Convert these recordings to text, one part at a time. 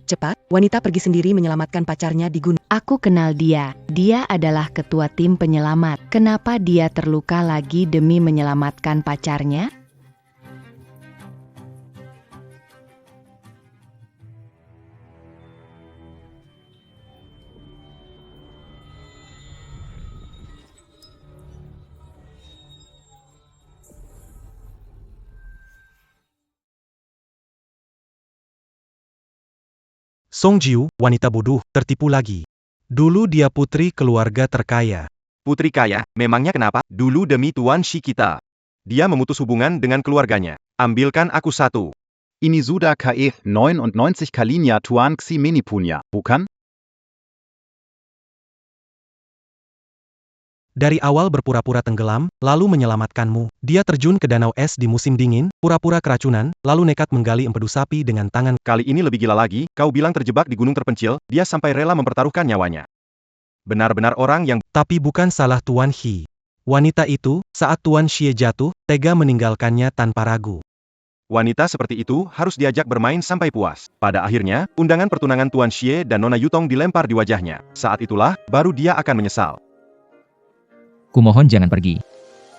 Cepat, wanita pergi sendiri menyelamatkan pacarnya di gunung. Aku kenal dia. Dia adalah ketua tim penyelamat. Kenapa dia terluka lagi demi menyelamatkan pacarnya? Song Jiu, wanita bodoh, tertipu lagi. Dulu dia putri keluarga terkaya. Putri kaya, memangnya kenapa? Dulu demi Tuan Shi kita. Dia memutus hubungan dengan keluarganya. Ambilkan aku satu. Ini sudah KE 99 kalinya Tuan Xi menipunya, bukan? Dari awal berpura-pura tenggelam, lalu menyelamatkanmu. Dia terjun ke danau es di musim dingin, pura-pura keracunan, lalu nekat menggali empedu sapi dengan tangan. Kali ini lebih gila lagi, kau bilang terjebak di gunung terpencil, dia sampai rela mempertaruhkan nyawanya. Benar-benar orang yang... Tapi bukan salah Tuan He. Wanita itu, saat Tuan Xie jatuh, tega meninggalkannya tanpa ragu. Wanita seperti itu harus diajak bermain sampai puas. Pada akhirnya, undangan pertunangan Tuan Xie dan Nona Yutong dilempar di wajahnya. Saat itulah, baru dia akan menyesal. Kumohon jangan pergi.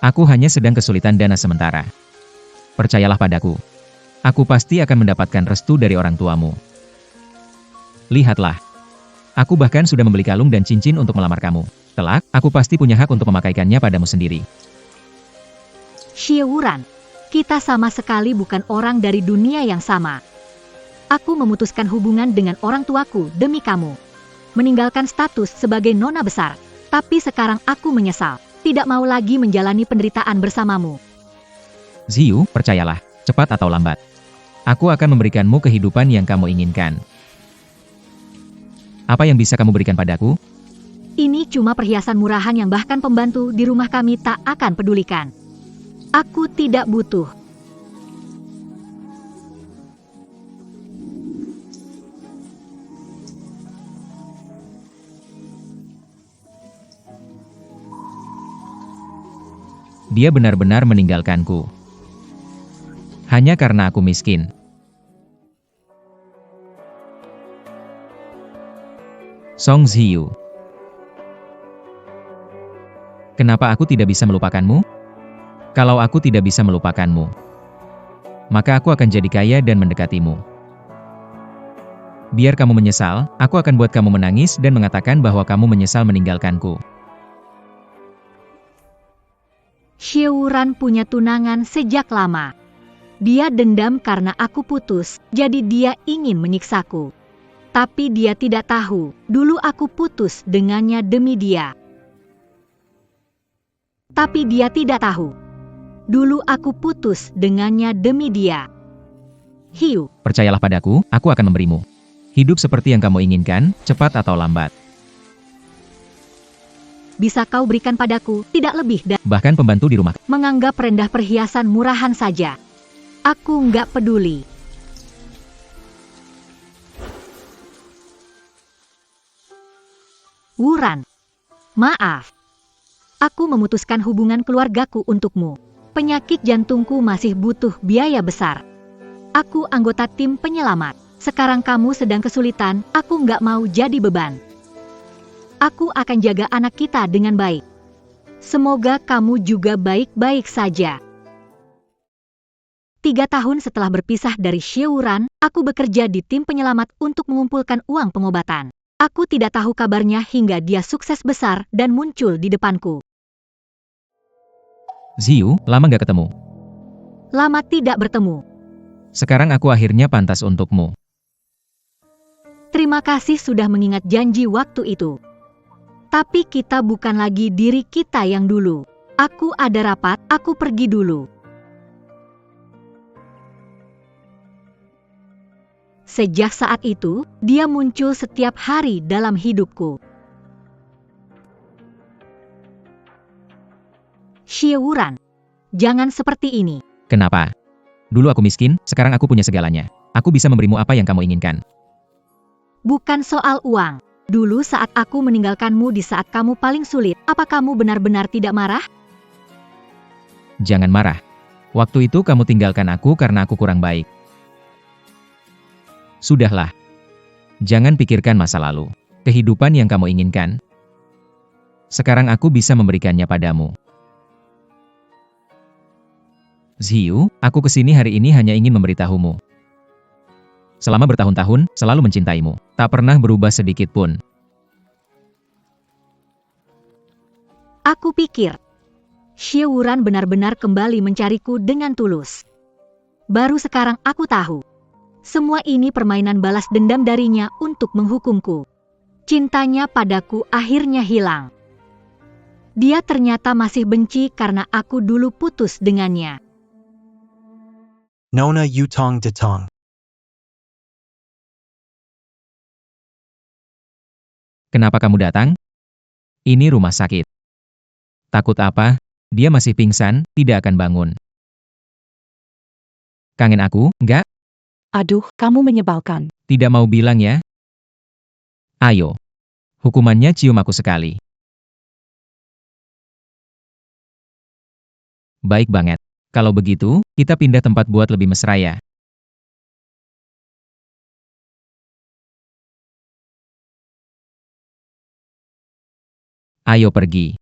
Aku hanya sedang kesulitan dana sementara. Percayalah padaku. Aku pasti akan mendapatkan restu dari orang tuamu. Lihatlah. Aku bahkan sudah membeli kalung dan cincin untuk melamar kamu. Kelak, aku pasti punya hak untuk memakaikannya padamu sendiri. Xie Wuran, kita sama sekali bukan orang dari dunia yang sama. Aku memutuskan hubungan dengan orang tuaku demi kamu. Meninggalkan status sebagai nona besar. Tapi sekarang aku menyesal. Tidak mau lagi menjalani penderitaan bersamamu. Ziyu, percayalah. Cepat atau lambat. Aku akan memberikanmu kehidupan yang kamu inginkan. Apa yang bisa kamu berikan padaku? Ini cuma perhiasan murahan yang bahkan pembantu di rumah kami tak akan pedulikan. Aku tidak butuh. Dia benar-benar meninggalkanku. Hanya karena aku miskin. Song Ziyu. Kenapa aku tidak bisa melupakanmu? Kalau aku tidak bisa melupakanmu, maka aku akan jadi kaya dan mendekatimu. Biar kamu menyesal, aku akan buat kamu menangis dan mengatakan bahwa kamu menyesal meninggalkanku. Xie Wuran punya tunangan sejak lama. Dia dendam karena aku putus, jadi dia ingin menyiksaku. Tapi dia tidak tahu, dulu aku putus dengannya demi dia. Tapi dia tidak tahu, dulu aku putus dengannya demi dia. Hiu. Percayalah padaku, aku akan memberimu hidup seperti yang kamu inginkan, cepat atau lambat. Bisa kau berikan padaku, tidak lebih dan Bahkan pembantu di rumah menganggap rendah perhiasan murahan saja. Aku nggak peduli. Wuran, maaf. Aku memutuskan hubungan keluargaku untukmu. Penyakit jantungku masih butuh biaya besar. Aku anggota tim penyelamat. Sekarang kamu sedang kesulitan, aku nggak mau jadi beban. Aku akan jaga anak kita dengan baik. Semoga kamu juga baik-baik saja. 3 tahun setelah berpisah dari Xie Wuran, aku bekerja di tim penyelamat untuk mengumpulkan uang pengobatan. Aku tidak tahu kabarnya hingga dia sukses besar dan muncul di depanku. Ziyu, lama gak ketemu? Lama tidak bertemu. Sekarang aku akhirnya pantas untukmu. Terima kasih sudah mengingat janji waktu itu. Tapi kita bukan lagi diri kita yang dulu. Aku ada rapat, aku pergi dulu. Sejak saat itu, dia muncul setiap hari dalam hidupku. Xie Wuran, jangan seperti ini. Kenapa? Dulu aku miskin, sekarang aku punya segalanya. Aku bisa memberimu apa yang kamu inginkan. Bukan soal uang. Dulu saat aku meninggalkanmu di saat kamu paling sulit, apa kamu benar-benar tidak marah? Jangan marah. Waktu itu kamu tinggalkan aku karena aku kurang baik. Sudahlah. Jangan pikirkan masa lalu. Kehidupan yang kamu inginkan. Sekarang aku bisa memberikannya padamu. Zhiyu, aku kesini hari ini hanya ingin memberitahumu. Selama bertahun-tahun, selalu mencintaimu. Tak pernah berubah sedikit pun. Aku pikir, Xie Wuran benar-benar kembali mencariku dengan tulus. Baru sekarang aku tahu. Semua ini permainan balas dendam darinya untuk menghukumku. Cintanya padaku akhirnya hilang. Dia ternyata masih benci karena aku dulu putus dengannya. Nona Yutong Detong. Kenapa kamu datang? Ini rumah sakit. Takut apa? Dia masih pingsan, tidak akan bangun. Kangen aku, enggak? Aduh, kamu menyebalkan. Tidak mau bilang ya? Ayo. Hukumannya cium aku sekali. Baik banget. Kalau begitu, kita pindah tempat buat lebih mesra ya. Ayo pergi.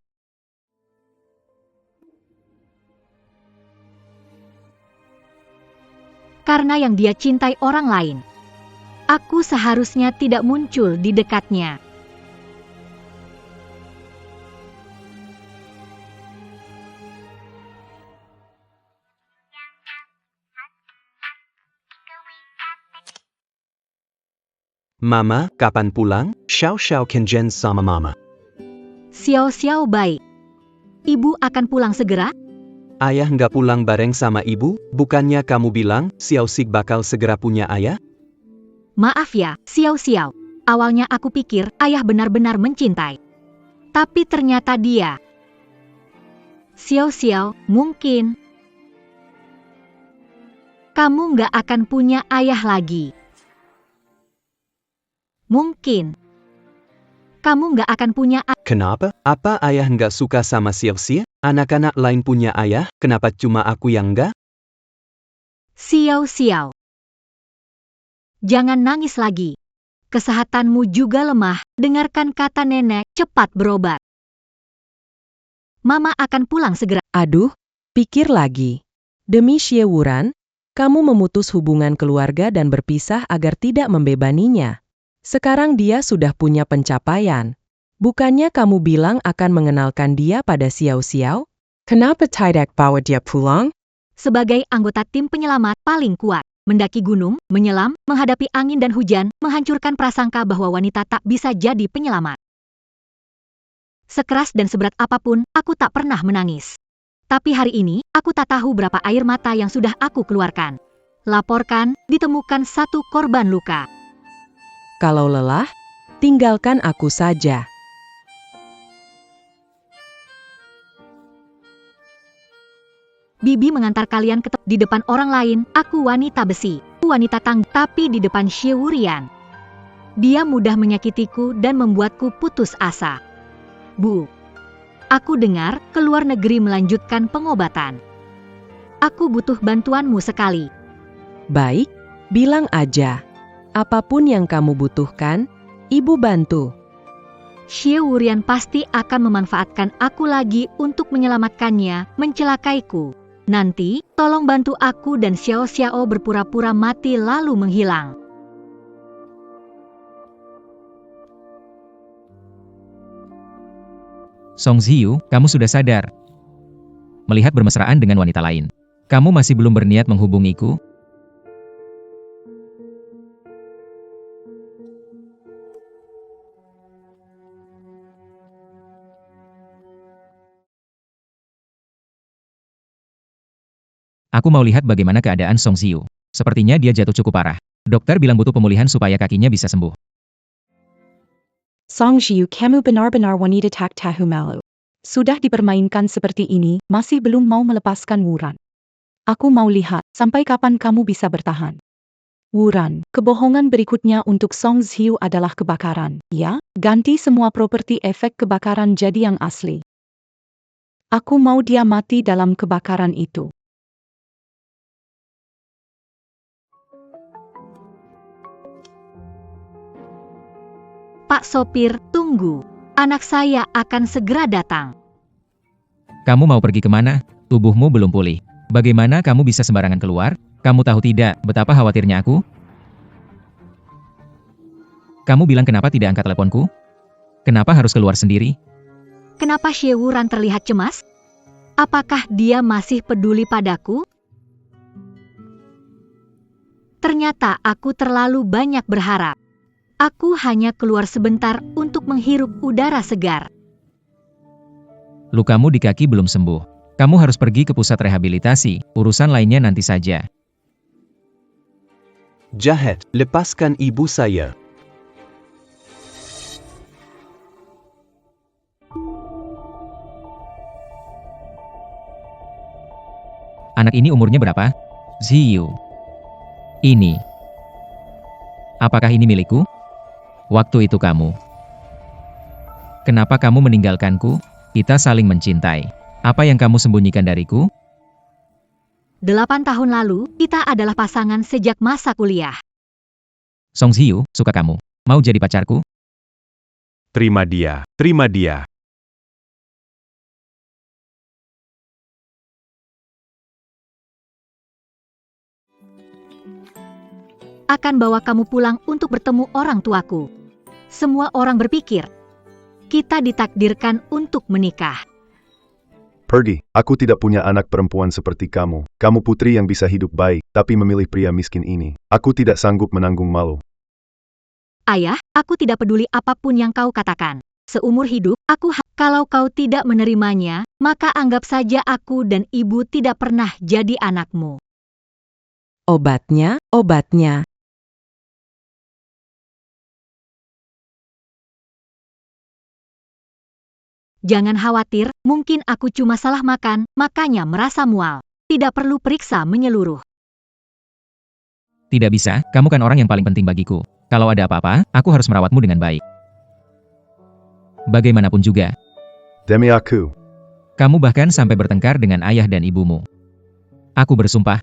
Karena yang dia cintai orang lain. Aku seharusnya tidak muncul di dekatnya. Mama, kapan pulang? Xiao kenjen sama mama. Xiao baik. Ibu akan pulang segera? Ayah nggak pulang bareng sama ibu? Bukannya kamu bilang, Xiao bakal segera punya ayah? Maaf ya, Xiao. Awalnya aku pikir ayah benar-benar mencintai. Tapi ternyata dia. Xiao, mungkin kamu nggak akan punya ayah lagi. Mungkin kamu nggak akan punya Kenapa? Apa ayah nggak suka sama Xiao? Anak-anak lain punya ayah, kenapa cuma aku yang nggak? Xiao. Jangan nangis lagi. Kesehatanmu juga lemah, dengarkan kata nenek, cepat berobat. Mama akan pulang segera. Aduh, pikir lagi. Demi Xie Wuran, kamu memutus hubungan keluarga dan berpisah agar tidak membebaninya. Sekarang dia sudah punya pencapaian. Bukannya kamu bilang akan mengenalkan dia pada Xiao? Kenapa tidak bawa dia pulang? Sebagai anggota tim penyelamat paling kuat, mendaki gunung, menyelam, menghadapi angin dan hujan, menghancurkan prasangka bahwa wanita tak bisa jadi penyelamat. Sekeras dan seberat apapun, aku tak pernah menangis. Tapi hari ini, aku tak tahu berapa air mata yang sudah aku keluarkan. Laporkan, ditemukan satu korban luka. Kalau lelah, tinggalkan aku saja. Bibi mengantar kalian di depan orang lain, aku wanita besi, wanita tangguh, tapi di depan Xie Wuran. Dia mudah menyakitiku dan membuatku putus asa. Bu, aku dengar ke luar negeri melanjutkan pengobatan. Aku butuh bantuanmu sekali. Baik, bilang aja. Apapun yang kamu butuhkan, ibu bantu. Xie Wuran pasti akan memanfaatkan aku lagi untuk menyelamatkannya, mencelakaiku. Nanti, tolong bantu aku dan Xiao berpura-pura mati lalu menghilang. Song Zhiyu, kamu sudah sadar. Melihat bermesraan dengan wanita lain. Kamu masih belum berniat menghubungiku? Aku mau lihat bagaimana keadaan Song Zhiyu. Sepertinya dia jatuh cukup parah. Dokter bilang butuh pemulihan supaya kakinya bisa sembuh. Song Zhiyu, kamu benar-benar wanita tak tahu malu. Sudah dipermainkan seperti ini, masih belum mau melepaskan Wuran. Aku mau lihat, sampai kapan kamu bisa bertahan. Wuran, kebohongan berikutnya untuk Song Zhiyu adalah kebakaran. Ya, ganti semua properti efek kebakaran jadi yang asli. Aku mau dia mati dalam kebakaran itu. Pak sopir, tunggu. Anak saya akan segera datang. Kamu mau pergi kemana? Tubuhmu belum pulih. Bagaimana kamu bisa sembarangan keluar? Kamu tahu tidak betapa khawatirnya aku? Kamu bilang kenapa tidak angkat teleponku? Kenapa harus keluar sendiri? Kenapa Xie Wuran terlihat cemas? Apakah dia masih peduli padaku? Ternyata aku terlalu banyak berharap. Aku hanya keluar sebentar untuk menghirup udara segar. Lukamu di kaki belum sembuh. Kamu harus pergi ke pusat rehabilitasi. Urusan lainnya nanti saja. Jahat, lepaskan ibu saya. Anak ini umurnya berapa? Ziyu. Ini. Apakah ini milikku? Waktu itu kamu. Kenapa kamu meninggalkanku? Kita saling mencintai. Apa yang kamu sembunyikan dariku? 8 tahun lalu, kita adalah pasangan sejak masa kuliah. Song Ziyu, suka kamu. Mau jadi pacarku? Terima dia, terima dia. Akan bawa kamu pulang untuk bertemu orang tuaku. Semua orang berpikir, kita ditakdirkan untuk menikah. Pergi, aku tidak punya anak perempuan seperti kamu. Kamu putri yang bisa hidup baik, tapi memilih pria miskin ini. Aku tidak sanggup menanggung malu. Ayah, aku tidak peduli apapun yang kau katakan. Seumur hidup, kalau kau tidak menerimanya, maka anggap saja aku dan ibu tidak pernah jadi anakmu. Obatnya, obatnya. Jangan khawatir, mungkin aku cuma salah makan, makanya merasa mual. Tidak perlu periksa menyeluruh. Tidak bisa, kamu kan orang yang paling penting bagiku. Kalau ada apa-apa, aku harus merawatmu dengan baik. Bagaimanapun juga, Demi aku. kamu bahkan sampai bertengkar dengan ayah dan ibumu. Aku bersumpah,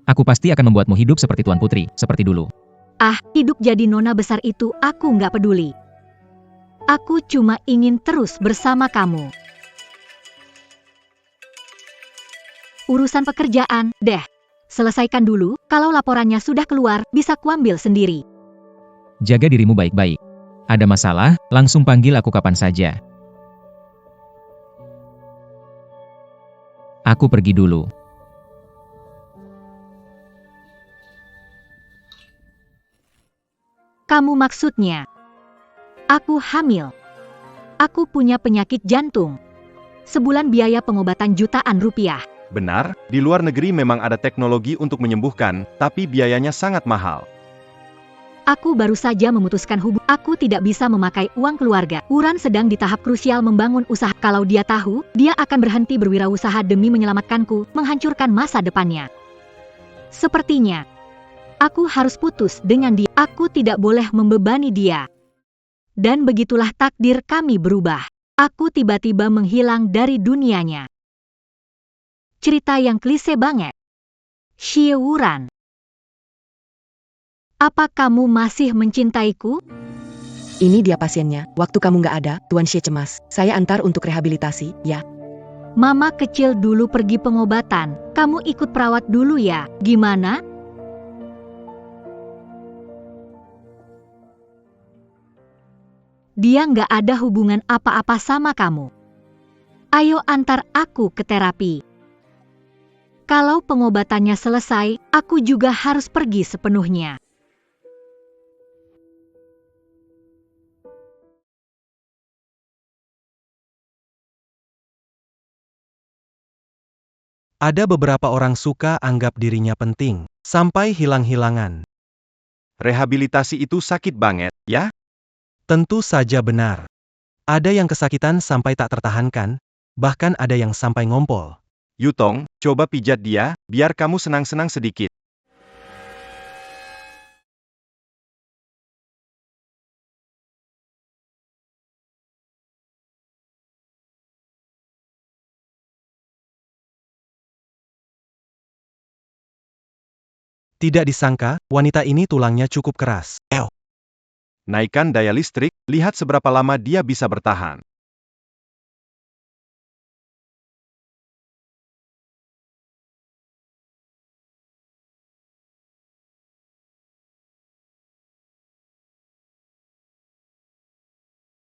aku pasti akan membuatmu hidup seperti Tuan Putri, seperti dulu. Ah, hidup jadi nona besar itu aku nggak peduli. Aku cuma ingin terus bersama kamu. Urusan pekerjaan, deh. Selesaikan dulu, kalau laporannya sudah keluar, bisa kuambil sendiri. Jaga dirimu baik-baik. Ada masalah, langsung panggil aku kapan saja. Aku pergi dulu. Kamu maksudnya? Aku hamil. Aku punya penyakit jantung. Sebulan biaya pengobatan jutaan rupiah. Benar, di luar negeri memang ada teknologi untuk menyembuhkan, tapi biayanya sangat mahal. Aku baru saja memutuskan hubungan. Aku tidak bisa memakai uang keluarga. Wuran sedang di tahap krusial membangun usaha. Kalau dia tahu, dia akan berhenti berwirausaha demi menyelamatkanku, menghancurkan masa depannya. Sepertinya, aku harus putus dengan dia. Aku tidak boleh membebani dia. Dan begitulah takdir kami berubah. Aku tiba-tiba menghilang dari dunianya. Cerita yang klise banget. Xie Wuran. Apa kamu masih mencintaiku? Ini dia pasiennya. Waktu kamu nggak ada, Tuan Xie cemas. Saya antar untuk rehabilitasi, ya. Mama kecil dulu pergi pengobatan. Kamu ikut perawat dulu ya. Gimana? Dia nggak ada hubungan apa-apa sama kamu. Ayo antar aku ke terapi. Kalau pengobatannya selesai, aku juga harus pergi sepenuhnya. Ada beberapa orang suka anggap dirinya penting, sampai hilang-hilangan. Rehabilitasi itu sakit banget, ya? Tentu saja benar. Ada yang kesakitan sampai tak tertahankan, bahkan ada yang sampai ngompol. Yutong, coba pijat dia, biar kamu senang-senang sedikit. Tidak disangka, wanita ini tulangnya cukup keras. Naikkan daya listrik, Lihat seberapa lama dia bisa bertahan.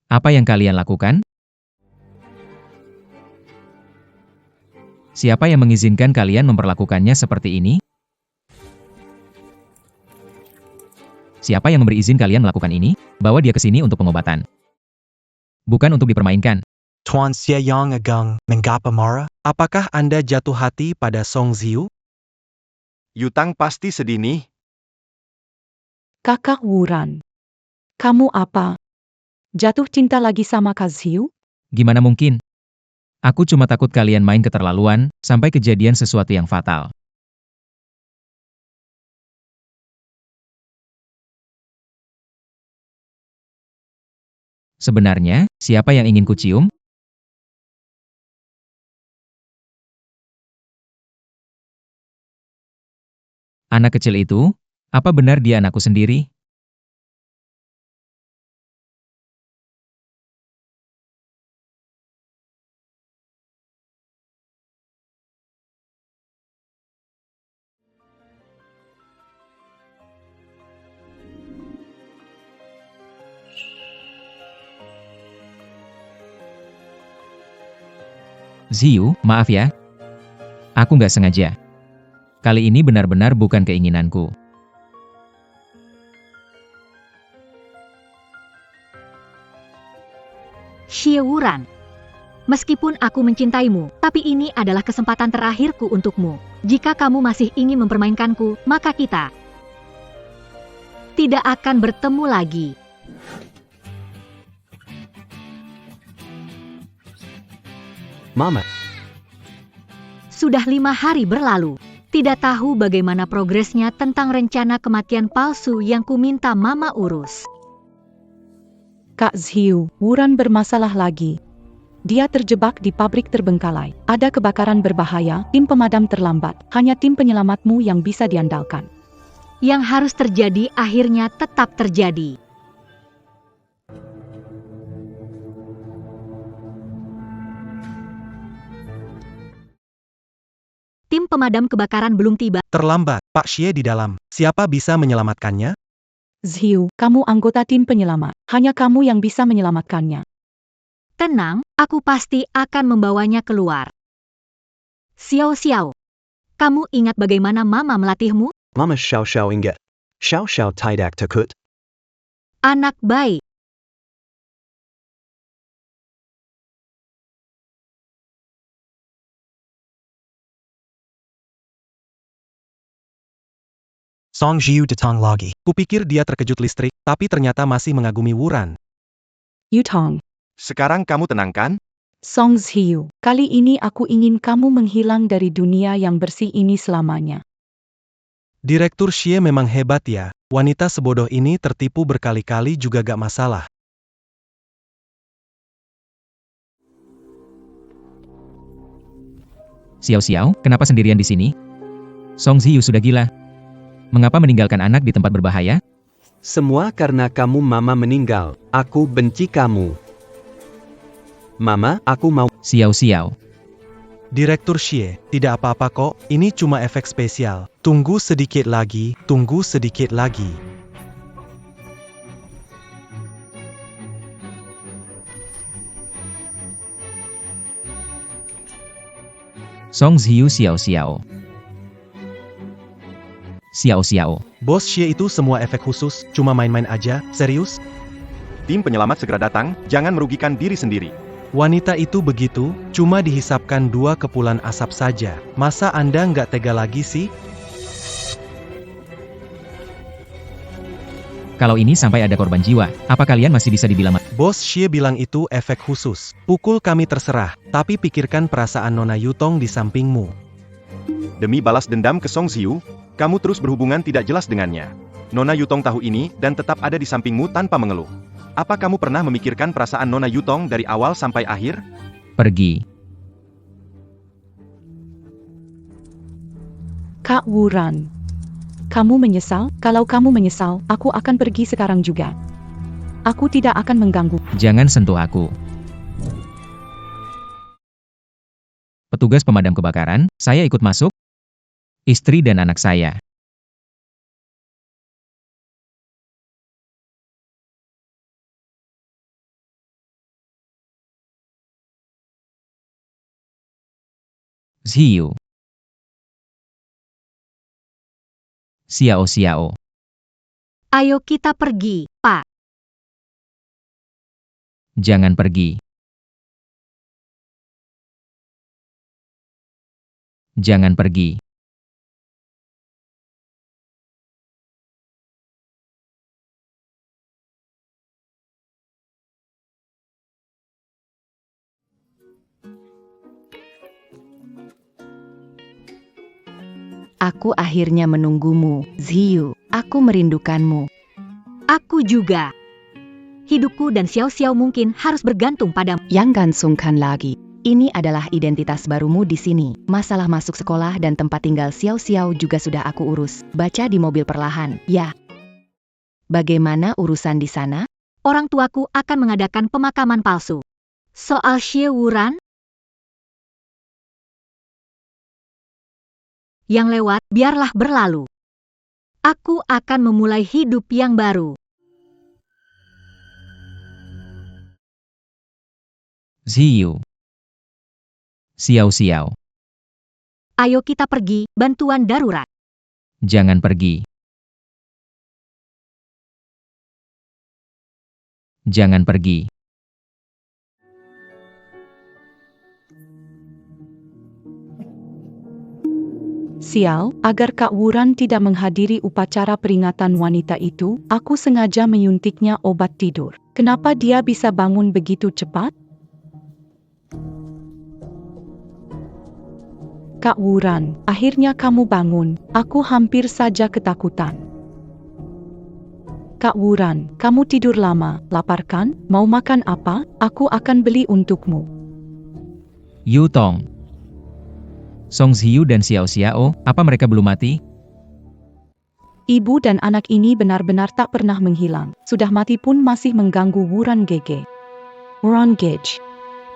Apa yang kalian lakukan? Siapa yang mengizinkan kalian memperlakukannya seperti ini? Siapa yang memberi izin kalian melakukan ini? Bawa dia ke sini untuk pengobatan. Bukan untuk dipermainkan. Tuan Xie Yang Agang, mengapa marah? Apakah Anda jatuh hati pada Song Ziyu? Yutang pasti sedih nih. Kakak Wuran. Kamu apa? Jatuh cinta lagi sama Kak Ziyu? Gimana mungkin? Aku cuma takut kalian main keterlaluan, sampai kejadian sesuatu yang fatal. Sebenarnya, siapa yang ingin kucium? Anak kecil itu? Apa benar dia anakku sendiri? Ziyu, maaf ya. Aku nggak sengaja. Kali ini benar-benar bukan keinginanku. Xie Wuran. Meskipun aku mencintaimu, tapi ini adalah kesempatan terakhirku untukmu. Jika kamu masih ingin mempermainkanku, maka kita tidak akan bertemu lagi. Mama, Sudah 5 hari berlalu. Tidak tahu bagaimana progresnya tentang rencana kematian palsu yang kuminta Mama urus. Kak Ziyu, Wuran bermasalah lagi. Dia terjebak di pabrik terbengkalai. Ada kebakaran berbahaya, tim pemadam terlambat. Hanya tim penyelamatmu yang bisa diandalkan. Yang harus terjadi akhirnya tetap terjadi. Tim pemadam kebakaran belum tiba. Terlambat, Pak Xie di dalam. Siapa bisa menyelamatkannya? Ziyu, kamu anggota tim penyelamat. Hanya kamu yang bisa menyelamatkannya. Tenang, aku pasti akan membawanya keluar. Xiao Xiao, kamu ingat bagaimana Mama melatihmu? Mama Xiao Xiao ingat. Xiao Xiao tidak takut. Anak baik. Song Ziyu datang lagi. Kupikir dia terkejut listrik, tapi ternyata masih mengagumi Wuran. Yutong, Sekarang kamu tenang kan? Song Ziyu, kali ini aku ingin kamu menghilang dari dunia yang bersih ini selamanya. Direktur Xie memang hebat ya. Wanita sebodoh ini tertipu berkali-kali juga gak masalah. Xiao Xiao, kenapa sendirian di sini? Song Ziyu sudah gila. Mengapa meninggalkan anak di tempat berbahaya? Semua karena kamu Mama meninggal. Aku benci kamu. Mama, aku mau. Xiao Xiao. Direktur Xie, tidak apa-apa kok, ini cuma efek spesial. Tunggu sedikit lagi, tunggu sedikit lagi. Song Ziyu Xiao Xiao. Xiao Xiao. Bos Xie itu semua efek khusus, cuma main-main aja, serius? Tim penyelamat segera datang, jangan merugikan diri sendiri. Wanita itu begitu, cuma dihisapkan 2 kepulan asap saja. Masa Anda nggak tega lagi sih? Kalau ini sampai ada korban jiwa, apa kalian masih bisa dibilang Bos Xie bilang itu efek khusus. Pukul kami terserah, tapi pikirkan perasaan Nona Yutong di sampingmu. Demi balas dendam ke Song Ziyu, kamu terus berhubungan tidak jelas dengannya. Nona Yutong tahu ini dan tetap ada di sampingmu tanpa mengeluh. Apa kamu pernah memikirkan perasaan Nona Yutong dari awal sampai akhir? pergi? Kak Wuran, kamu menyesal? Kalau kamu menyesal, aku akan pergi sekarang juga. Aku tidak akan mengganggu. Jangan sentuh aku. Petugas pemadam kebakaran, saya ikut masuk. Istri dan anak saya. Ziyu. Xiao. Ayo kita pergi, Pak. Jangan pergi. Jangan pergi. Aku akhirnya menunggumu, Ziyu. Aku merindukanmu. Aku juga. Hidupku dan Xiao Xiao mungkin harus bergantung padamu. Jangan sungkan lagi. Ini adalah identitas barumu di sini. Masalah masuk sekolah dan tempat tinggal Xiao Xiao juga sudah aku urus. Baca di mobil perlahan, ya. Bagaimana urusan di sana? Orang tuaku akan mengadakan pemakaman palsu. Soal Xie Wuran? Yang lewat, biarlah berlalu. Aku akan memulai hidup yang baru. Ziyu. Xiao. Ayo kita pergi, bantuan darurat. Jangan pergi. Jangan pergi. Xiao, agar Kak Wuran tidak menghadiri upacara peringatan wanita itu, aku sengaja menyuntiknya obat tidur. Kenapa dia bisa bangun begitu cepat? Kak Wuran, akhirnya kamu bangun. Aku hampir saja ketakutan. Kak Wuran, kamu tidur lama, lapar kan? Mau makan apa? Aku akan beli untukmu. Yutong. Song Ziyu dan Xiao, apa mereka belum mati? Ibu dan anak ini benar-benar tak pernah menghilang. Sudah mati pun masih mengganggu Wuran Gege. Wuran Gege.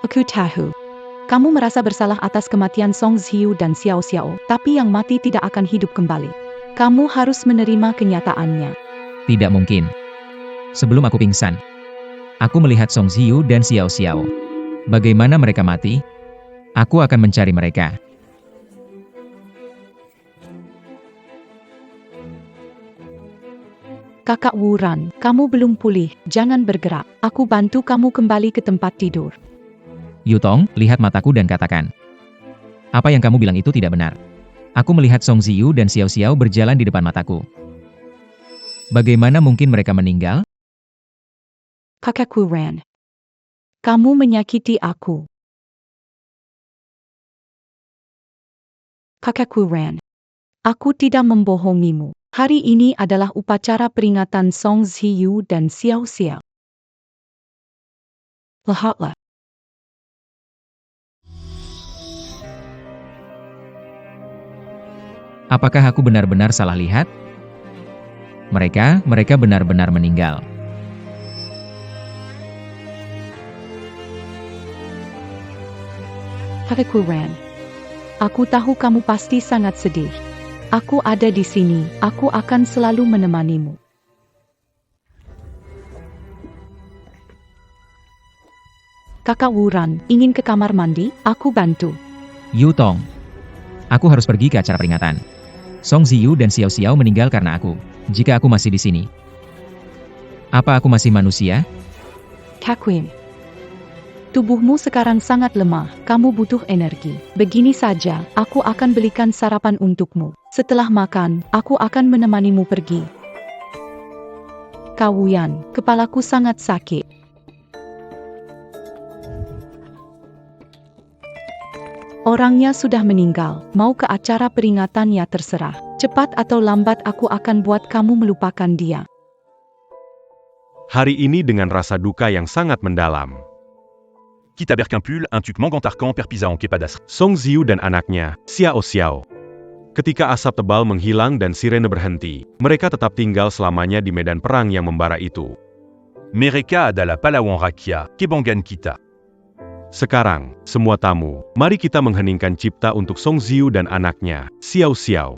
Aku tahu. Kamu merasa bersalah atas kematian Song Ziyu dan Xiao, tapi yang mati tidak akan hidup kembali. Kamu harus menerima kenyataannya. Tidak mungkin. Sebelum aku pingsan, aku melihat Song Ziyu dan Xiao. Bagaimana mereka mati? Aku akan mencari mereka. Kakak Wuran, kamu belum pulih, jangan bergerak. Aku bantu kamu kembali ke tempat tidur. Yutong, lihat mataku dan katakan. Apa yang kamu bilang itu tidak benar. Aku melihat Song Ziyu dan Xiao berjalan di depan mataku. Bagaimana mungkin mereka meninggal? Kakak Wuran, kamu menyakiti aku. Kakak Wuran, aku tidak membohongimu. Hari ini adalah upacara peringatan Song Ziyu dan Xiao. Lihatlah. Apakah aku benar-benar salah lihat? Mereka benar-benar meninggal. Kakak Wuran, aku tahu kamu pasti sangat sedih. Aku ada di sini, aku akan selalu menemanimu. Kakak Wuran, ingin ke kamar mandi? Aku bantu. Yutong. Aku harus pergi ke acara peringatan. Song Ziyu dan Xiao meninggal karena aku. Jika aku masih di sini, apa aku masih manusia? Kak Wim, tubuhmu sekarang sangat lemah, kamu butuh energi. Begini saja, aku akan belikan sarapan untukmu. Setelah makan, aku akan menemanimu pergi. Kak Wuyan, kepalaku sangat sakit. Orangnya sudah meninggal, mau ke acara peringatan ya terserah. Cepat atau lambat aku akan buat kamu melupakan dia. Hari ini dengan rasa duka yang sangat mendalam. Quitte à Berquimpul, un tuc Mangantarcan perpisa en Kepadas. Song Ziyu dan anaknya, Xiao. Ketika asap tebal menghilang dan sirene berhenti, mereka tetap tinggal selamanya di medan perang yang membara itu. Mereka adalah pahlawan rakyat, kebanggaan kita. Sekarang, semua tamu, mari kita mengheningkan cipta untuk Song Ziyu dan anaknya, Xiao Xiao.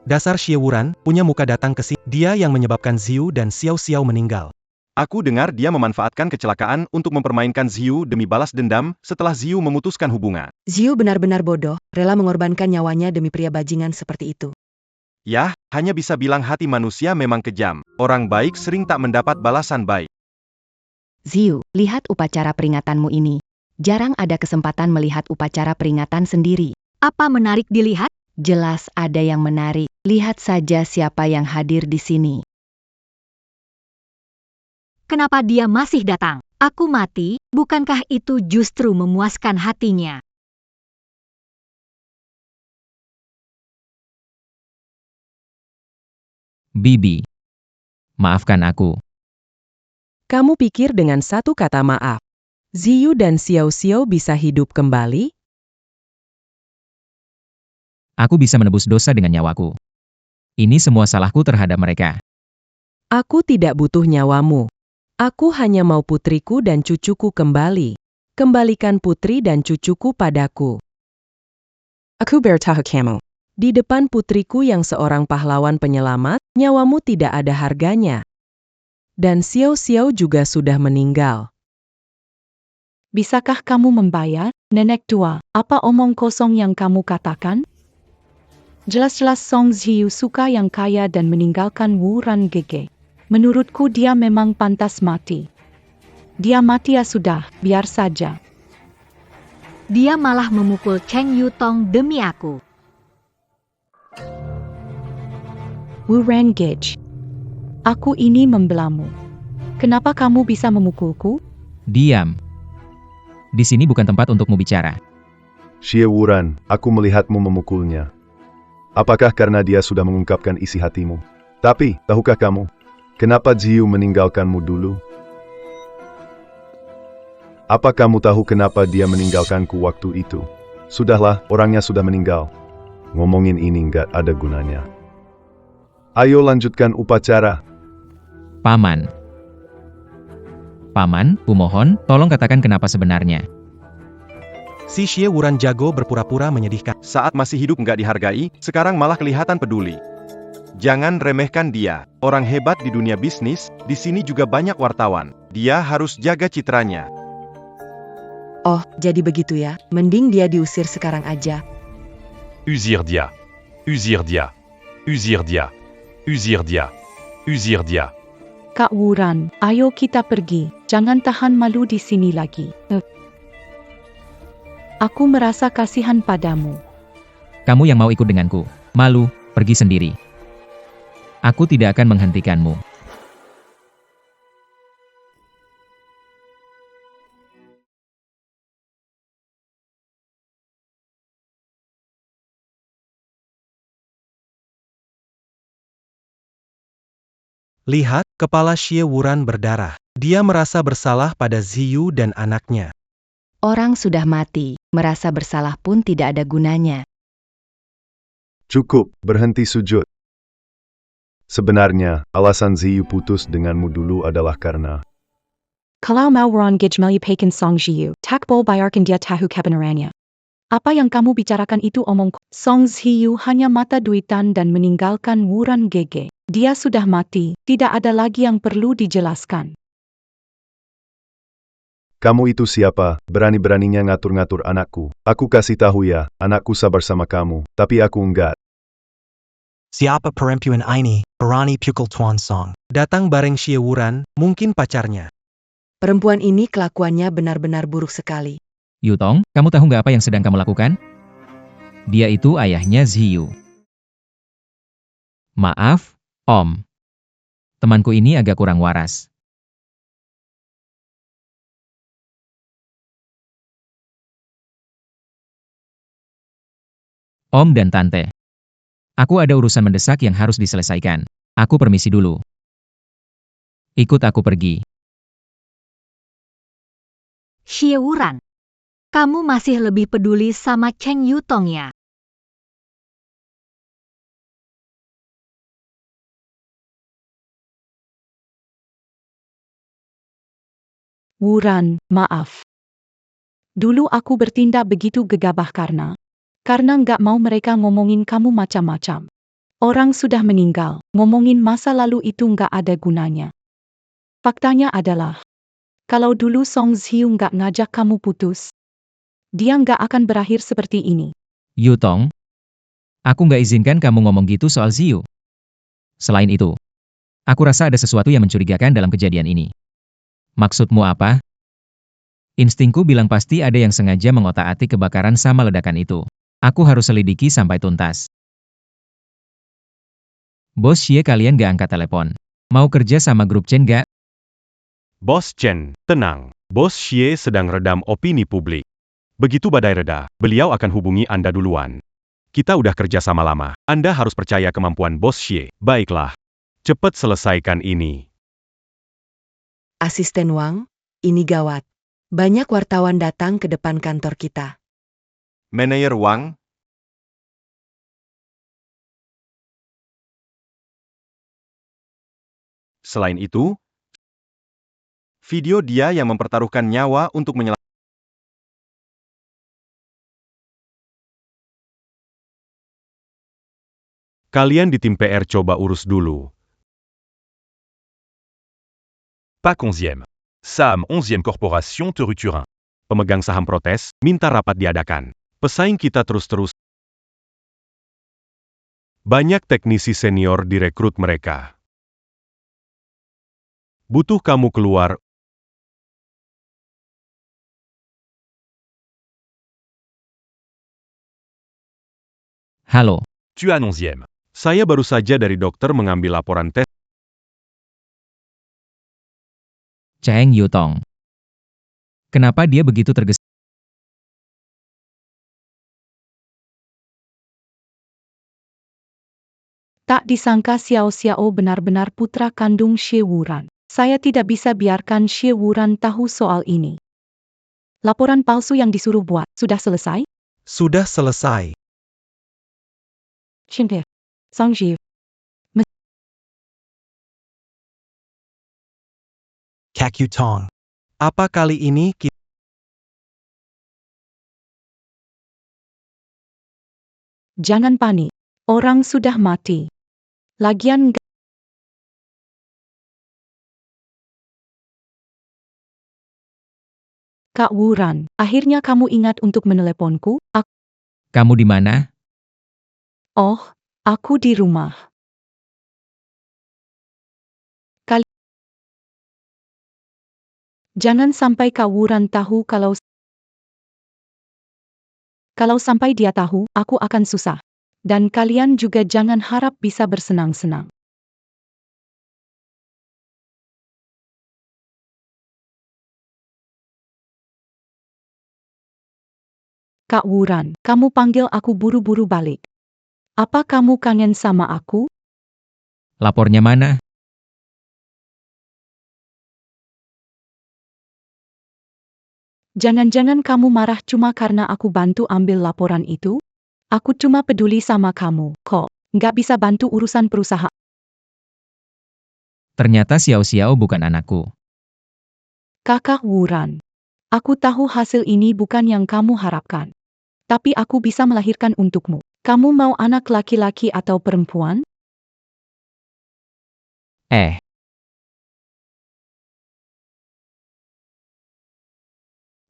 Dasar Xie Wuran, punya muka datang ke sini. Dia yang menyebabkan Ziyu dan Xiao Xiao meninggal. Aku dengar dia memanfaatkan kecelakaan untuk mempermainkan Ziyu demi balas dendam setelah Ziyu memutuskan hubungan. Ziyu benar-benar bodoh, rela mengorbankan nyawanya demi pria bajingan seperti itu. Yah, hanya bisa bilang hati manusia memang kejam. Orang baik sering tak mendapat balasan baik. Ziyu, lihat upacara peringatanmu ini. Jarang ada kesempatan melihat upacara peringatan sendiri. Apa menarik dilihat? Jelas ada yang menarik. Lihat saja siapa yang hadir di sini. Kenapa dia masih datang? Aku mati, bukankah itu justru memuaskan hatinya? Bibi. Maafkan aku. Kamu pikir dengan satu kata maaf, Ziyu dan Xiao Xiao bisa hidup kembali? Aku bisa menebus dosa dengan nyawaku. Ini semua salahku terhadap mereka. Aku tidak butuh nyawamu. Aku hanya mau putriku dan cucuku kembali. Kembalikan putri dan cucuku padaku. Aku bertahu kamu. Di depan putriku yang seorang pahlawan penyelamat, nyawamu tidak ada harganya. Dan Xiao Xiao juga sudah meninggal. Bisakah kamu membayar, nenek tua, apa omong kosong yang kamu katakan? Jelas-jelas Song Ziyu suka yang kaya dan meninggalkan Wuran Gege. Menurutku dia memang pantas mati. Dia mati ya sudah, biar saja. Dia malah memukul Cheng Yutong demi aku. Wuran Gege. Aku ini membelamu. Kenapa kamu bisa memukulku? Diam. Di sini bukan tempat untukmu bicara. Xie Wuran, aku melihatmu memukulnya. Apakah karena dia sudah mengungkapkan isi hatimu? Tapi, tahukah kamu, kenapa Ziyu meninggalkanmu dulu? Apa kamu tahu kenapa dia meninggalkanku waktu itu? Sudahlah, orangnya sudah meninggal. Ngomongin ini nggak ada gunanya. Ayo lanjutkan upacara. Paman. Paman, kumohon, tolong katakan kenapa sebenarnya. Si Xie Wuran jago berpura-pura menyedihkan. Saat masih hidup nggak dihargai, sekarang malah kelihatan peduli. Jangan remehkan dia. Orang hebat di dunia bisnis, di sini juga banyak wartawan. Dia harus jaga citranya. Oh, jadi begitu ya. Mending dia diusir sekarang aja. Usir dia. Usir dia. Usir dia. Usir dia. Usir dia. Kak Wuran, ayo kita pergi. Jangan tahan malu di sini lagi. Aku merasa kasihan padamu. Kamu yang mau ikut denganku. Malu, pergi sendiri. Aku tidak akan menghentikanmu. Lihat, kepala Xie Wuran berdarah. Dia merasa bersalah pada Ziyu dan anaknya. Orang sudah mati, merasa bersalah pun tidak ada gunanya. Cukup, berhenti sujud. Sebenarnya, alasan Ziyu putus denganmu dulu adalah karena Kalau mau Wuran Gege melupakan Song Ziyu, tak boleh bayarkan dia tahu kebenarannya. Apa yang kamu bicarakan itu omong. Song Ziyu hanya mata duitan dan meninggalkan Wuran Gege. Dia sudah mati, tidak ada lagi yang perlu dijelaskan. kamu itu siapa, berani-beraninya ngatur-ngatur anakku. Aku kasih tahu ya, anakku sabar sama kamu, tapi aku enggak. Siapa perempuan ini, berani pukul Tuan Song? Datang bareng Xie Wuran, mungkin pacarnya. Perempuan ini kelakuannya benar-benar buruk sekali. Yutong, kamu tahu nggak apa yang sedang kamu lakukan? Dia itu ayahnya Ziyu. Maaf, Om. Temanku ini agak kurang waras. Om dan Tante. Aku ada urusan mendesak yang harus diselesaikan. Aku permisi dulu. Ikut aku pergi. Xie Wuran, kamu masih lebih peduli sama Cheng Yutong ya? Wuran, maaf. Dulu aku bertindak begitu gegabah karena nggak mau mereka ngomongin kamu macam-macam. Orang sudah meninggal, ngomongin masa lalu itu nggak ada gunanya. Faktanya adalah, kalau dulu Song Ziu nggak ngajak kamu putus, dia nggak akan berakhir seperti ini. Yutong, aku nggak izinkan kamu ngomong gitu soal Ziyu. Selain itu, aku rasa ada sesuatu yang mencurigakan dalam kejadian ini. Maksudmu apa? Instingku bilang pasti ada yang sengaja mengotak-atik kebakaran sama ledakan itu. Aku harus selidiki sampai tuntas. Bos Xie, kalian gak angkat telepon. Mau kerja sama grup Chen gak? Bos Chen, tenang. Bos Xie sedang redam opini publik. Begitu badai reda, beliau akan hubungi Anda duluan. Kita udah kerja sama lama. Anda harus percaya kemampuan Bos Xie. Baiklah. Cepat selesaikan ini. Asisten Wang, ini gawat. Banyak wartawan datang ke depan kantor kita. Manajer Wang, selain itu, video dia yang mempertaruhkan nyawa untuk menyelamatkan. Kalian di tim PR coba urus dulu. PAC 11e. SAM 11e Corporation Teruturin. Pemegang saham protes, minta rapat diadakan. Pesaing kita terus-terus. Banyak teknisi senior direkrut mereka. Butuh kamu keluar. Halo. Tuan 11e. Saya baru saja dari dokter mengambil laporan tes. Cheng Yutong. Kenapa dia begitu tergesa? Tak disangka Xiao Xiao benar-benar putra kandung Xie Wuran. Saya tidak bisa biarkan Xie Wuran tahu soal ini. Laporan palsu yang disuruh buat, sudah selesai? Sudah selesai. Xinhe. Song Ziu. Kak Yutong. Apa kali ini kita... Jangan panik. Orang sudah mati. Lagian Kak Wuran, akhirnya kamu ingat untuk meneleponku? Kamu di mana? Oh, aku di rumah. Jangan sampai Kak Wuran tahu kalau sampai dia tahu, aku akan susah. Dan kalian juga jangan harap bisa bersenang-senang. Kak Wuran, kamu panggil aku buru-buru balik. Apa kamu kangen sama aku? Lapornya mana? Jangan-jangan kamu marah cuma karena aku bantu ambil laporan itu? Aku cuma peduli sama kamu, kok. Nggak bisa bantu urusan perusahaan. Ternyata Xiao Xiao bukan anakku. Kakak Wuran. Aku tahu hasil ini bukan yang kamu harapkan. Tapi aku bisa melahirkan untukmu. Kamu mau anak laki-laki atau perempuan?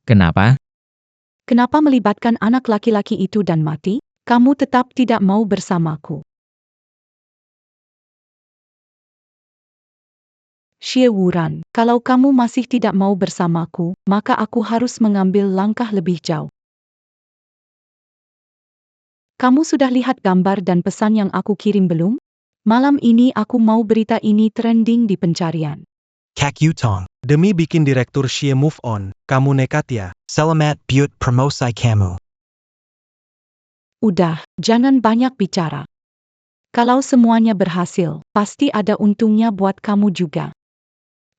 Kenapa? Kenapa melibatkan anak laki-laki itu dan mati? Kamu tetap tidak mau bersamaku. Xie Wuran, kalau kamu masih tidak mau bersamaku, maka aku harus mengambil langkah lebih jauh. Kamu sudah lihat gambar dan pesan yang aku kirim belum? Malam ini aku mau berita ini trending di pencarian. Kak Yutong. Demi bikin direktur Xie move on, kamu nekat ya? Selamat buat promosi kamu. Udah, jangan banyak bicara. Kalau semuanya berhasil, pasti ada untungnya buat kamu juga.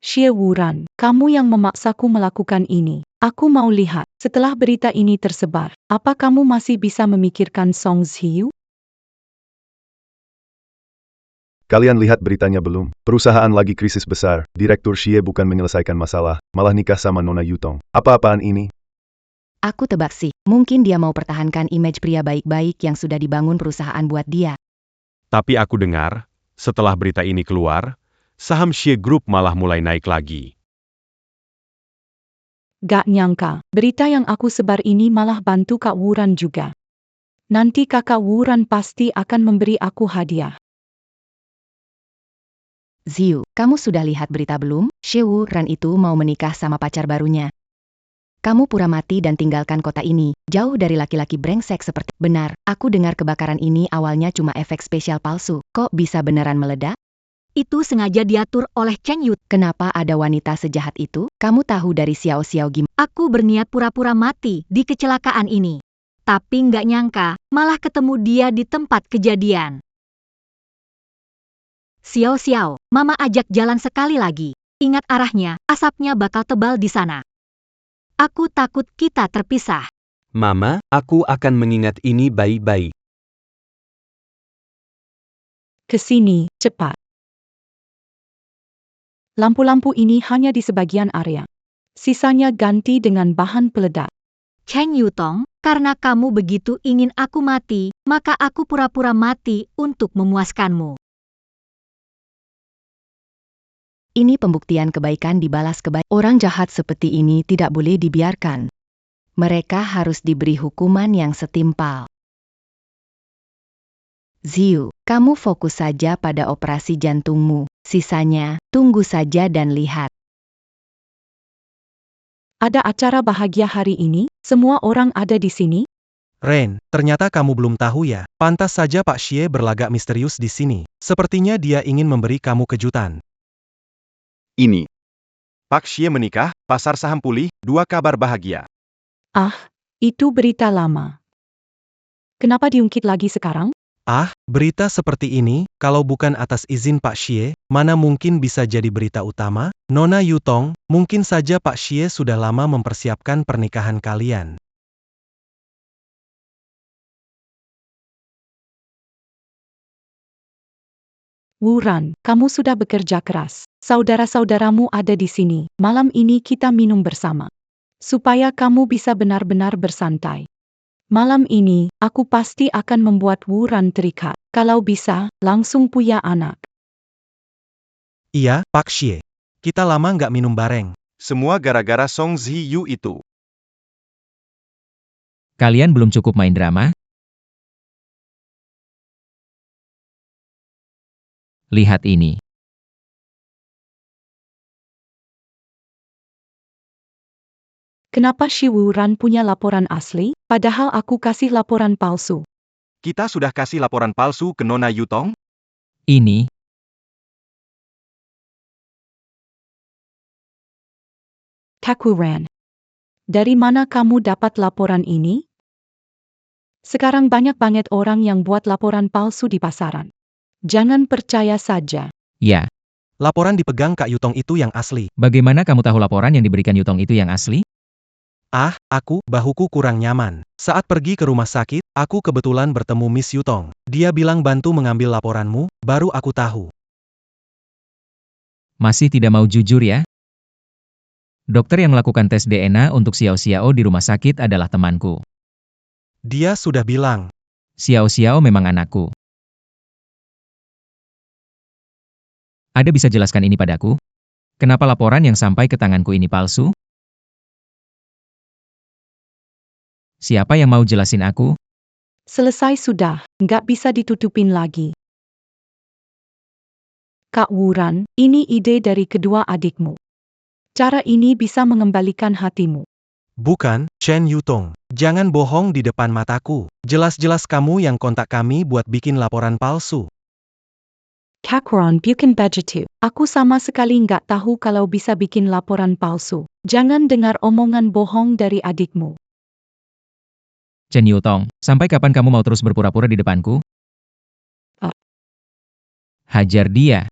Xie Wuran, kamu yang memaksaku melakukan ini. Aku mau lihat, setelah berita ini tersebar, apa kamu masih bisa memikirkan Song Ziyu? Kalian lihat beritanya belum? Perusahaan lagi krisis besar. Direktur Xie bukan menyelesaikan masalah, malah nikah sama Nona Yutong. Apa-apaan ini? Aku tebak sih, mungkin dia mau pertahankan image pria baik-baik yang sudah dibangun perusahaan buat dia. Tapi aku dengar, setelah berita ini keluar, saham Xie Group malah mulai naik lagi. Gak nyangka, berita yang aku sebar ini malah bantu Kak Wuran juga. Nanti Kakak Wuran pasti akan memberi aku hadiah. Ziyu, kamu sudah lihat berita belum? Xie Wuran itu mau menikah sama pacar barunya. Kamu pura mati dan tinggalkan kota ini, jauh dari laki-laki brengsek seperti... Benar, aku dengar kebakaran ini awalnya cuma efek spesial palsu. Kok bisa beneran meledak? Itu sengaja diatur oleh Cheng Yu. Kenapa ada wanita sejahat itu? Kamu tahu dari Xiao Xiao gimana? Aku berniat pura-pura mati di kecelakaan ini. Tapi nggak nyangka, malah ketemu dia di tempat kejadian. Xiao Xiao, Mama ajak jalan sekali lagi. Ingat arahnya, asapnya bakal tebal di sana. Aku takut kita terpisah. Mama, aku akan mengingat ini baik-baik. Kesini, cepat. Lampu-lampu ini hanya di sebagian area. Sisanya ganti dengan bahan peledak. Cheng Yutong, karena kamu begitu ingin aku mati, maka aku pura-pura mati untuk memuaskanmu. Ini pembuktian kebaikan dibalas kebaikan. Orang jahat seperti ini tidak boleh dibiarkan. Mereka harus diberi hukuman yang setimpal. Ziyu, kamu fokus saja pada operasi jantungmu. Sisanya, tunggu saja dan lihat. Ada acara bahagia hari ini, semua orang ada di sini. Ren, ternyata kamu belum tahu ya. Pantas saja Pak Xie berlagak misterius di sini. Sepertinya dia ingin memberi kamu kejutan. Ini. Pak Xie menikah, pasar saham pulih, 2 kabar bahagia. Ah, itu berita lama. Kenapa diungkit lagi sekarang? Ah, berita seperti ini, kalau bukan atas izin Pak Xie, mana mungkin bisa jadi berita utama? Nona Yutong, mungkin saja Pak Xie sudah lama mempersiapkan pernikahan kalian. Wuran, kamu sudah bekerja keras. Saudara-saudaramu ada di sini. Malam ini kita minum bersama. Supaya kamu bisa benar-benar bersantai. Malam ini, aku pasti akan membuat Wuran terikat. Kalau bisa, langsung punya anak. Iya, Pak Xie. Kita lama nggak minum bareng. Semua gara-gara Song Ziyu itu. Kalian belum cukup main drama? Lihat ini. Kenapa Xie Wuran punya laporan asli, padahal aku kasih laporan palsu? Kita sudah kasih laporan palsu ke Nona Yutong? Ini. Takuran. Dari mana kamu dapat laporan ini? Sekarang banyak banget orang yang buat laporan palsu di pasaran. Jangan percaya saja. Ya. Laporan dipegang Kak Yutong itu yang asli. Bagaimana kamu tahu laporan yang diberikan Yutong itu yang asli? Ah, bahuku kurang nyaman. Saat pergi ke rumah sakit, aku kebetulan bertemu Miss Yutong. Dia bilang bantu mengambil laporanmu, baru aku tahu. Masih tidak mau jujur ya? Dokter yang melakukan tes DNA untuk Xiao Xiao di rumah sakit adalah temanku. Dia sudah bilang. Xiao Xiao memang anakku. Ada bisa jelaskan ini padaku? Kenapa laporan yang sampai ke tanganku ini palsu? Siapa yang mau jelasin aku? Selesai sudah, nggak bisa ditutupin lagi. Kak Wuran, ini ide dari kedua adikmu. Cara ini bisa mengembalikan hatimu. Bukan, Chen Yutong. Jangan bohong di depan mataku. Jelas-jelas kamu yang kontak kami buat bikin laporan palsu. Kakron bukan begitu. Aku sama sekali nggak tahu kalau bisa bikin laporan palsu. Jangan dengar omongan bohong dari adikmu. Chen Yutong, sampai kapan kamu mau terus berpura-pura di depanku? Hajar dia.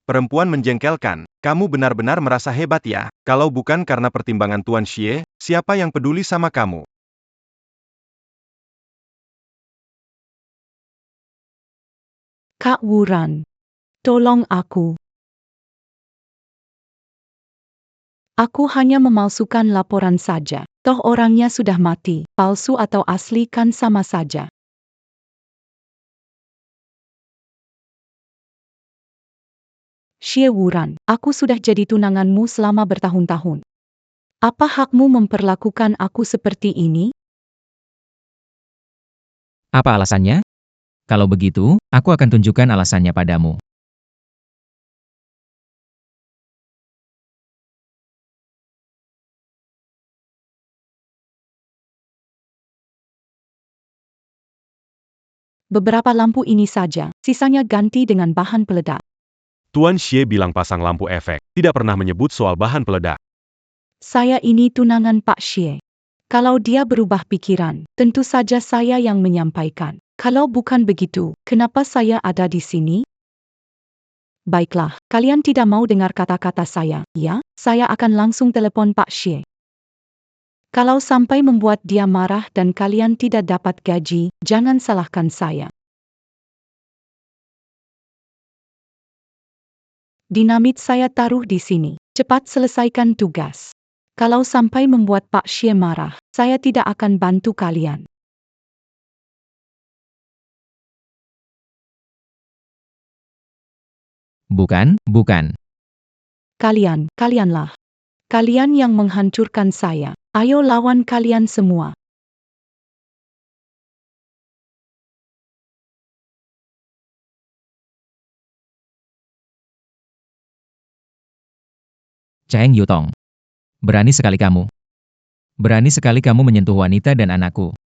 Perempuan menjengkelkan. Kamu benar-benar merasa hebat ya? Kalau bukan karena pertimbangan Tuan Xie, siapa yang peduli sama kamu? Kak Wuran, tolong aku. Aku hanya memalsukan laporan saja. Toh orangnya sudah mati, palsu atau asli kan sama saja. Xie Wuran, aku sudah jadi tunanganmu selama bertahun-tahun. Apa hakmu memperlakukan aku seperti ini? Apa alasannya? Kalau begitu, aku akan tunjukkan alasannya padamu. Beberapa lampu ini saja, sisanya ganti dengan bahan peledak. Tuan Xie bilang pasang lampu efek, tidak pernah menyebut soal bahan peledak. Saya ini tunangan Pak Xie. Kalau dia berubah pikiran, tentu saja saya yang menyampaikan. Kalau bukan begitu, kenapa saya ada di sini? Baiklah, kalian tidak mau dengar kata-kata saya, ya? Saya akan langsung telepon Pak Xie. Kalau sampai membuat dia marah dan kalian tidak dapat gaji, jangan salahkan saya. Dinamit saya taruh di sini. Cepat selesaikan tugas. Kalau sampai membuat Pak Xie marah, saya tidak akan bantu kalian. Bukan. Kalianlah. Kalian yang menghancurkan saya. Ayo lawan kalian semua. Cheng Yutong. Berani sekali kamu. Berani sekali kamu menyentuh wanita dan anakku.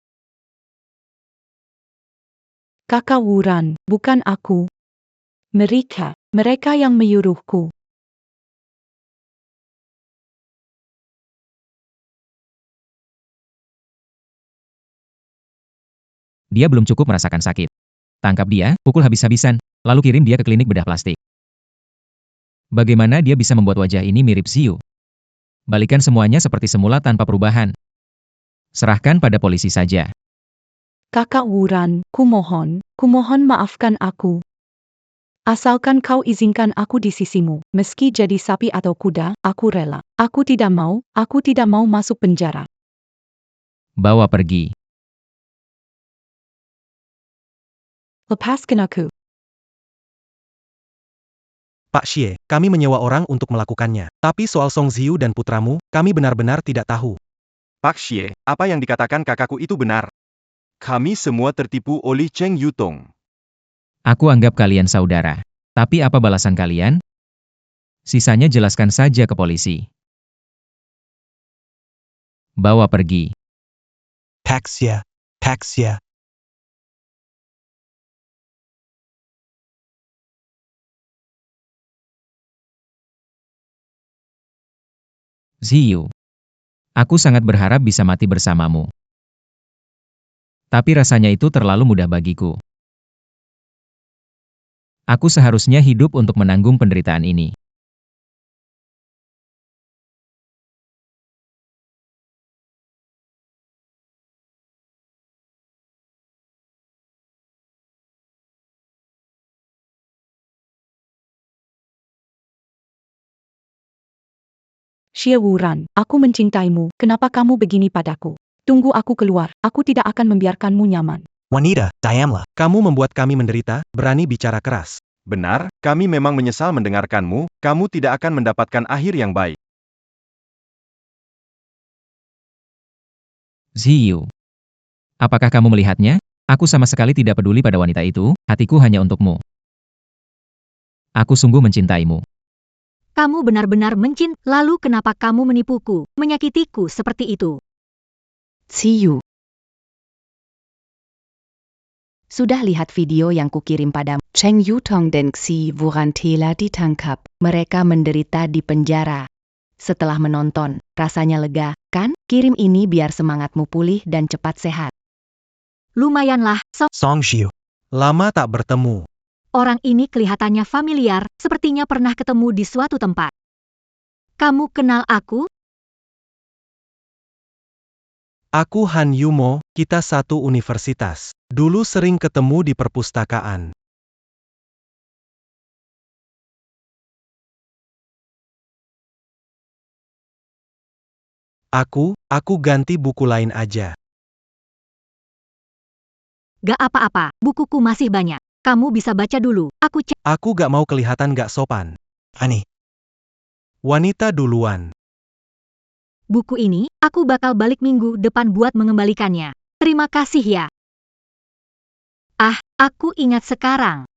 Kakak Wuran, bukan aku. Mereka yang menyuruhku. Dia belum cukup merasakan sakit. Tangkap dia, pukul habis-habisan, lalu kirim dia ke klinik bedah plastik. Bagaimana dia bisa membuat wajah ini mirip Xiu? Balikan semuanya seperti semula tanpa perubahan. Serahkan pada polisi saja. Kakak Wuran, kumohon maafkan aku. Asalkan kau izinkan aku di sisimu, meski jadi sapi atau kuda, aku rela. Aku tidak mau masuk penjara. Bawa pergi. Lepaskan aku. Pak Xie, kami menyewa orang untuk melakukannya. Tapi soal Song Ziyu dan putramu, kami benar-benar tidak tahu. Pak Xie, apa yang dikatakan kakakku itu benar. Kami semua tertipu oleh Cheng Yutong. Aku anggap kalian saudara. Tapi apa balasan kalian? Sisanya jelaskan saja ke polisi. Bawa pergi. Paxia. Ziyu. Aku sangat berharap bisa mati bersamamu. Tapi rasanya itu terlalu mudah bagiku. Aku seharusnya hidup untuk menanggung penderitaan ini. Xie Wuran, aku mencintaimu, kenapa kamu begini padaku? Tunggu aku keluar, aku tidak akan membiarkanmu nyaman. Wanita, diamlah. Kamu membuat kami menderita, berani bicara keras. Benar, kami memang menyesal mendengarkanmu, kamu tidak akan mendapatkan akhir yang baik. Ziyu. Apakah kamu melihatnya? Aku sama sekali tidak peduli pada wanita itu, hatiku hanya untukmu. Aku sungguh mencintaimu. Kamu benar-benar lalu kenapa kamu menipuku, menyakitiku seperti itu? Ziyu. Sudah lihat video yang kukirim padamu. Cheng Yutong dan Xi Wuran telah ditangkap. Mereka menderita di penjara. Setelah menonton, rasanya lega, kan? Kirim ini biar semangatmu pulih dan cepat sehat. Lumayanlah, Song Xiu. Lama tak bertemu. orang ini kelihatannya familiar, sepertinya pernah ketemu di suatu tempat. Kamu kenal aku? Aku Han Yumo, kita satu universitas. Dulu sering ketemu di perpustakaan. Aku ganti buku lain aja. Gak apa-apa, bukuku masih banyak. Kamu bisa baca dulu, aku cek. Aku gak mau kelihatan gak sopan. Ani. Wanita duluan. Buku ini, aku bakal balik minggu depan buat mengembalikannya. Terima kasih ya. Ah, aku ingat sekarang.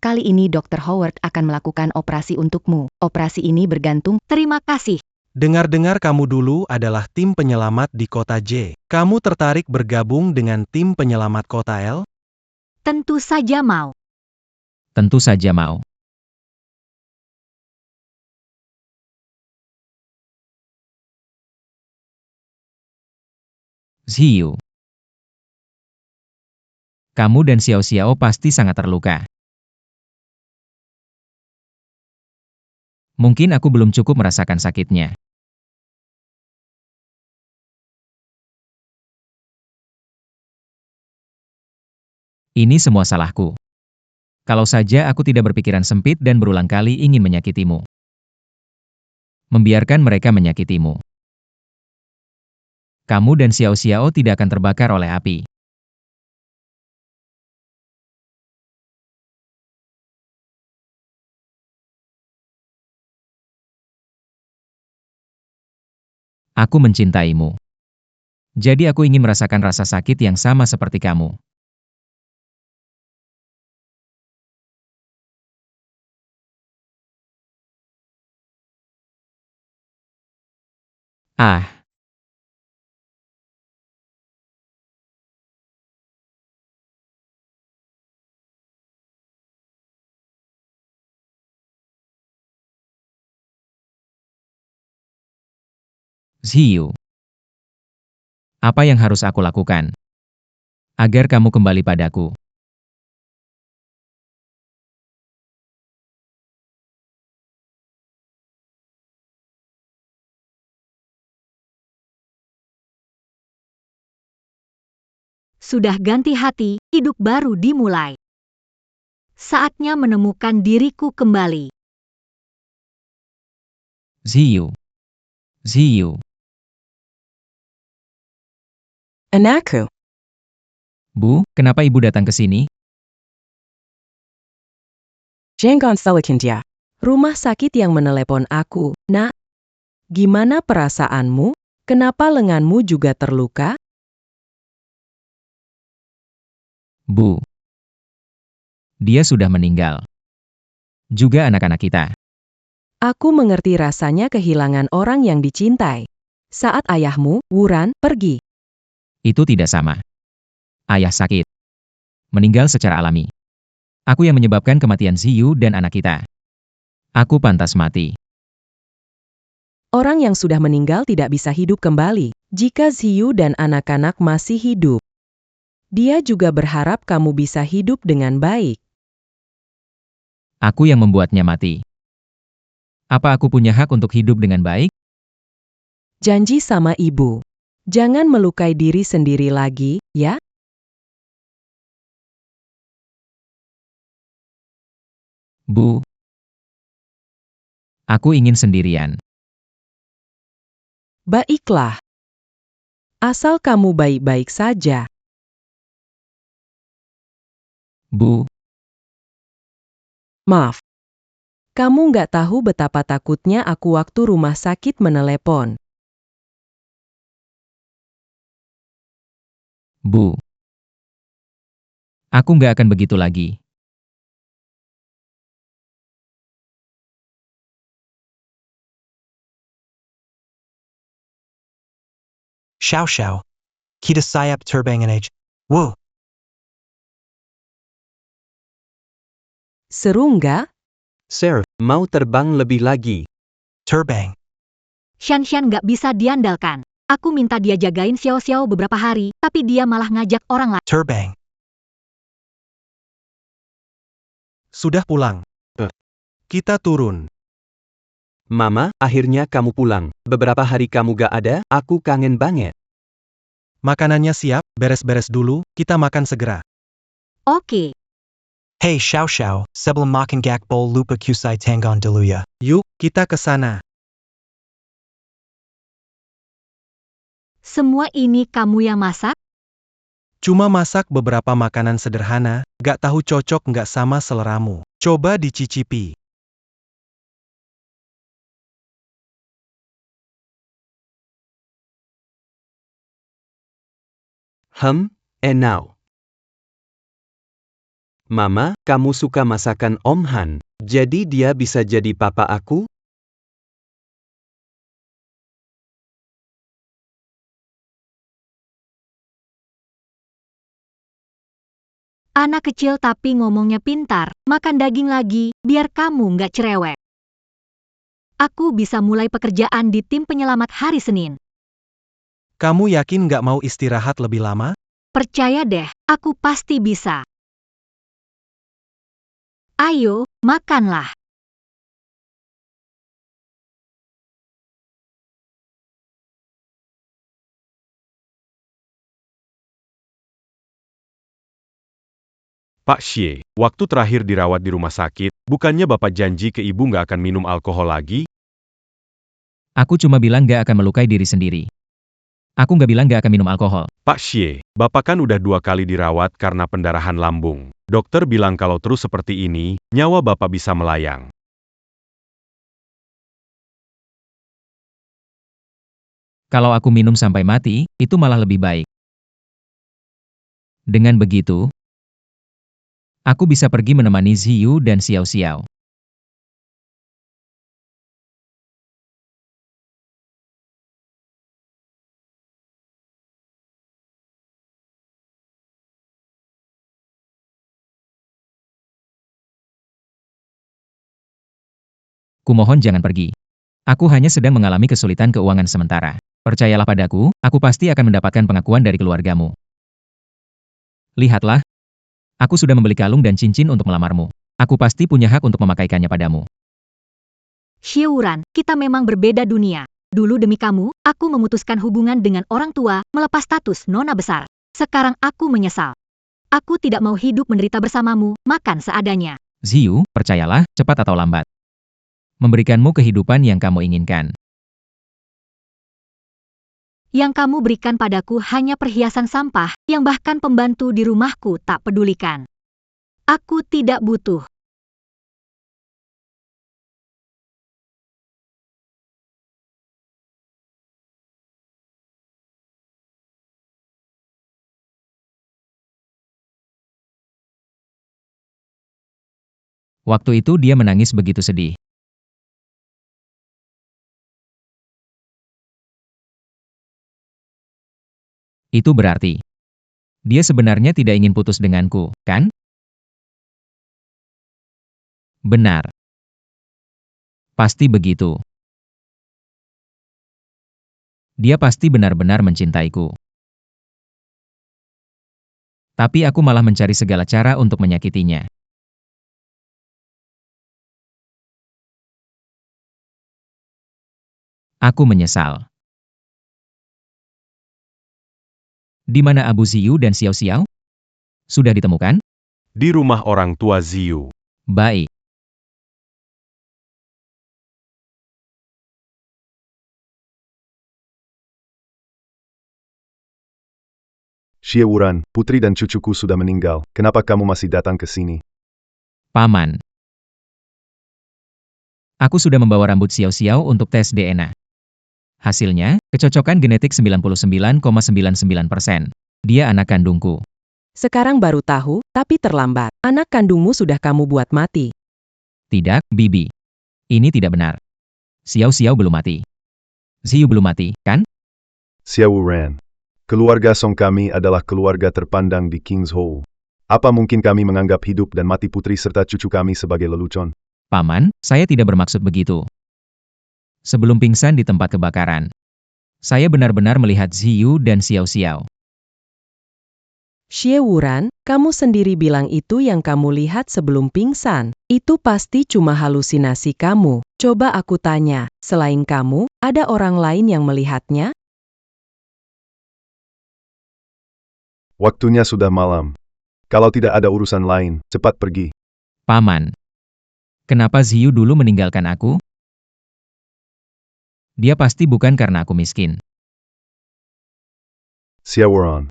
Kali ini Dr. Howard akan melakukan operasi untukmu. Operasi ini bergantung. Terima kasih. Dengar-dengar kamu dulu adalah tim penyelamat di kota J. Kamu tertarik bergabung dengan tim penyelamat kota L? Tentu saja mau. Tentu saja mau. Ziyu. Kamu dan Xiao Xiao pasti sangat terluka. Mungkin aku belum cukup merasakan sakitnya. Ini semua salahku. Kalau saja aku tidak berpikiran sempit dan berulang kali ingin menyakitimu. Membiarkan mereka menyakitimu. Kamu dan Xiao Xiao tidak akan terbakar oleh api. Aku mencintaimu. Jadi aku ingin merasakan rasa sakit yang sama seperti kamu. Ah. Ziyu. Apa yang harus aku lakukan agar kamu kembali padaku? Sudah ganti hati, hidup baru dimulai. Saatnya menemukan diriku kembali. Ziyu. Ziyu. Anakku. Bu, kenapa ibu datang ke sini? Jenggon Selikindia. Rumah sakit yang menelepon aku, Nak. Gimana perasaanmu? Kenapa lenganmu juga terluka? Bu. Dia sudah meninggal. Juga anak-anak kita. Aku mengerti rasanya kehilangan orang yang dicintai. Saat ayahmu, Wuran, pergi. Itu tidak sama. Ayah sakit. Meninggal secara alami. Aku yang menyebabkan kematian Ziyu dan anak kita. Aku pantas mati. Orang yang sudah meninggal tidak bisa hidup kembali, jika Ziyu dan anak-anak masih hidup. Dia juga berharap kamu bisa hidup dengan baik. Aku yang membuatnya mati. Apa aku punya hak untuk hidup dengan baik? Janji sama ibu. Jangan melukai diri sendiri lagi, ya? Bu. Aku ingin sendirian. Baiklah. Asal kamu baik-baik saja. Bu. Maaf. Kamu nggak tahu betapa takutnya aku waktu rumah sakit menelepon. Bu. Aku nggak akan begitu lagi. Xiao Xiao. Kita sayap terbangan age. Wow. Seru nggak? Sir, mau terbang lebih lagi. Terbang. Shan nggak bisa diandalkan. Aku minta dia jagain Xiao Xiao beberapa hari, tapi dia malah ngajak orang lain. Terbang. Sudah pulang. Kita turun. Mama, akhirnya kamu pulang. Beberapa hari kamu gak ada, aku kangen banget. Makanannya siap, beres-beres dulu, kita makan segera. Oke. Hey Xiao Xiao, sebelum makan gakbol lupa kusai tangan dulu ya. Yuk, kita ke sana. Semua ini kamu yang masak? Cuma masak beberapa makanan sederhana, gak tahu cocok nggak sama seleramu. Coba dicicipi. Now. Mama, kamu suka masakan Om Han, jadi dia bisa jadi papa aku? Anak kecil tapi ngomongnya pintar, makan daging lagi, biar kamu nggak cerewet. Aku bisa mulai pekerjaan di tim penyelamat hari Senin. Kamu yakin nggak mau istirahat lebih lama? Percaya deh, aku pasti bisa. Ayo, makanlah. Pak Xie, waktu terakhir dirawat di rumah sakit, bukannya Bapak janji ke Ibu nggak akan minum alkohol lagi? Aku cuma bilang nggak akan melukai diri sendiri. Aku nggak bilang nggak akan minum alkohol. Pak Xie, Bapak kan udah 2 kali dirawat karena pendarahan lambung. Dokter bilang kalau terus seperti ini, nyawa Bapak bisa melayang. Kalau aku minum sampai mati, itu malah lebih baik. Dengan begitu, aku bisa pergi menemani Ziyu dan Xiao Xiao. Kumohon jangan pergi. Aku hanya sedang mengalami kesulitan keuangan sementara. Percayalah padaku, aku pasti akan mendapatkan pengakuan dari keluargamu. Lihatlah, aku sudah membeli kalung dan cincin untuk melamarmu. Aku pasti punya hak untuk memakaikannya padamu. Xie Wuran, kita memang berbeda dunia. Dulu demi kamu, aku memutuskan hubungan dengan orang tua, melepas status nona besar. Sekarang aku menyesal. Aku tidak mau hidup menderita bersamamu, makan seadanya. Ziyu, percayalah, cepat atau lambat. Memberikanmu kehidupan yang kamu inginkan. Yang kamu berikan padaku hanya perhiasan sampah, yang bahkan pembantu di rumahku tak pedulikan. Aku tidak butuh. Waktu itu dia menangis begitu sedih. Itu berarti dia sebenarnya tidak ingin putus denganku, kan? Benar. Pasti begitu. Dia pasti benar-benar mencintaiku. Tapi aku malah mencari segala cara untuk menyakitinya. Aku menyesal. Di mana Abu Ziyu dan Xiao Xiao? Sudah ditemukan? Di rumah orang tua Ziyu. Baik. Xie Wuran, putri dan cucuku sudah meninggal. Kenapa kamu masih datang ke sini? Paman. Aku sudah membawa rambut Xiao Xiao untuk tes DNA. Hasilnya, kecocokan genetik 99,99%. Dia anak kandungku. Sekarang baru tahu, tapi terlambat. Anak kandungmu sudah kamu buat mati. Tidak, Bibi. Ini tidak benar. Xiao Xiao belum mati. Ziyu belum mati, kan? Xie Wuran. Keluarga Song kami adalah keluarga terpandang di King's Hall. Apa mungkin kami menganggap hidup dan mati putri serta cucu kami sebagai lelucon? Paman, saya tidak bermaksud begitu. Sebelum pingsan di tempat kebakaran, Saya benar-benar melihat Ziyu dan Xiao Xiao. Xie Wuran, kamu sendiri bilang itu yang kamu lihat sebelum pingsan. Itu pasti cuma halusinasi kamu. Coba aku tanya, selain kamu, ada orang lain yang melihatnya? Waktunya sudah malam. Kalau tidak ada urusan lain, cepat pergi. Paman. Kenapa Ziyu dulu meninggalkan aku? Dia pasti bukan karena aku miskin. Xie Wuran.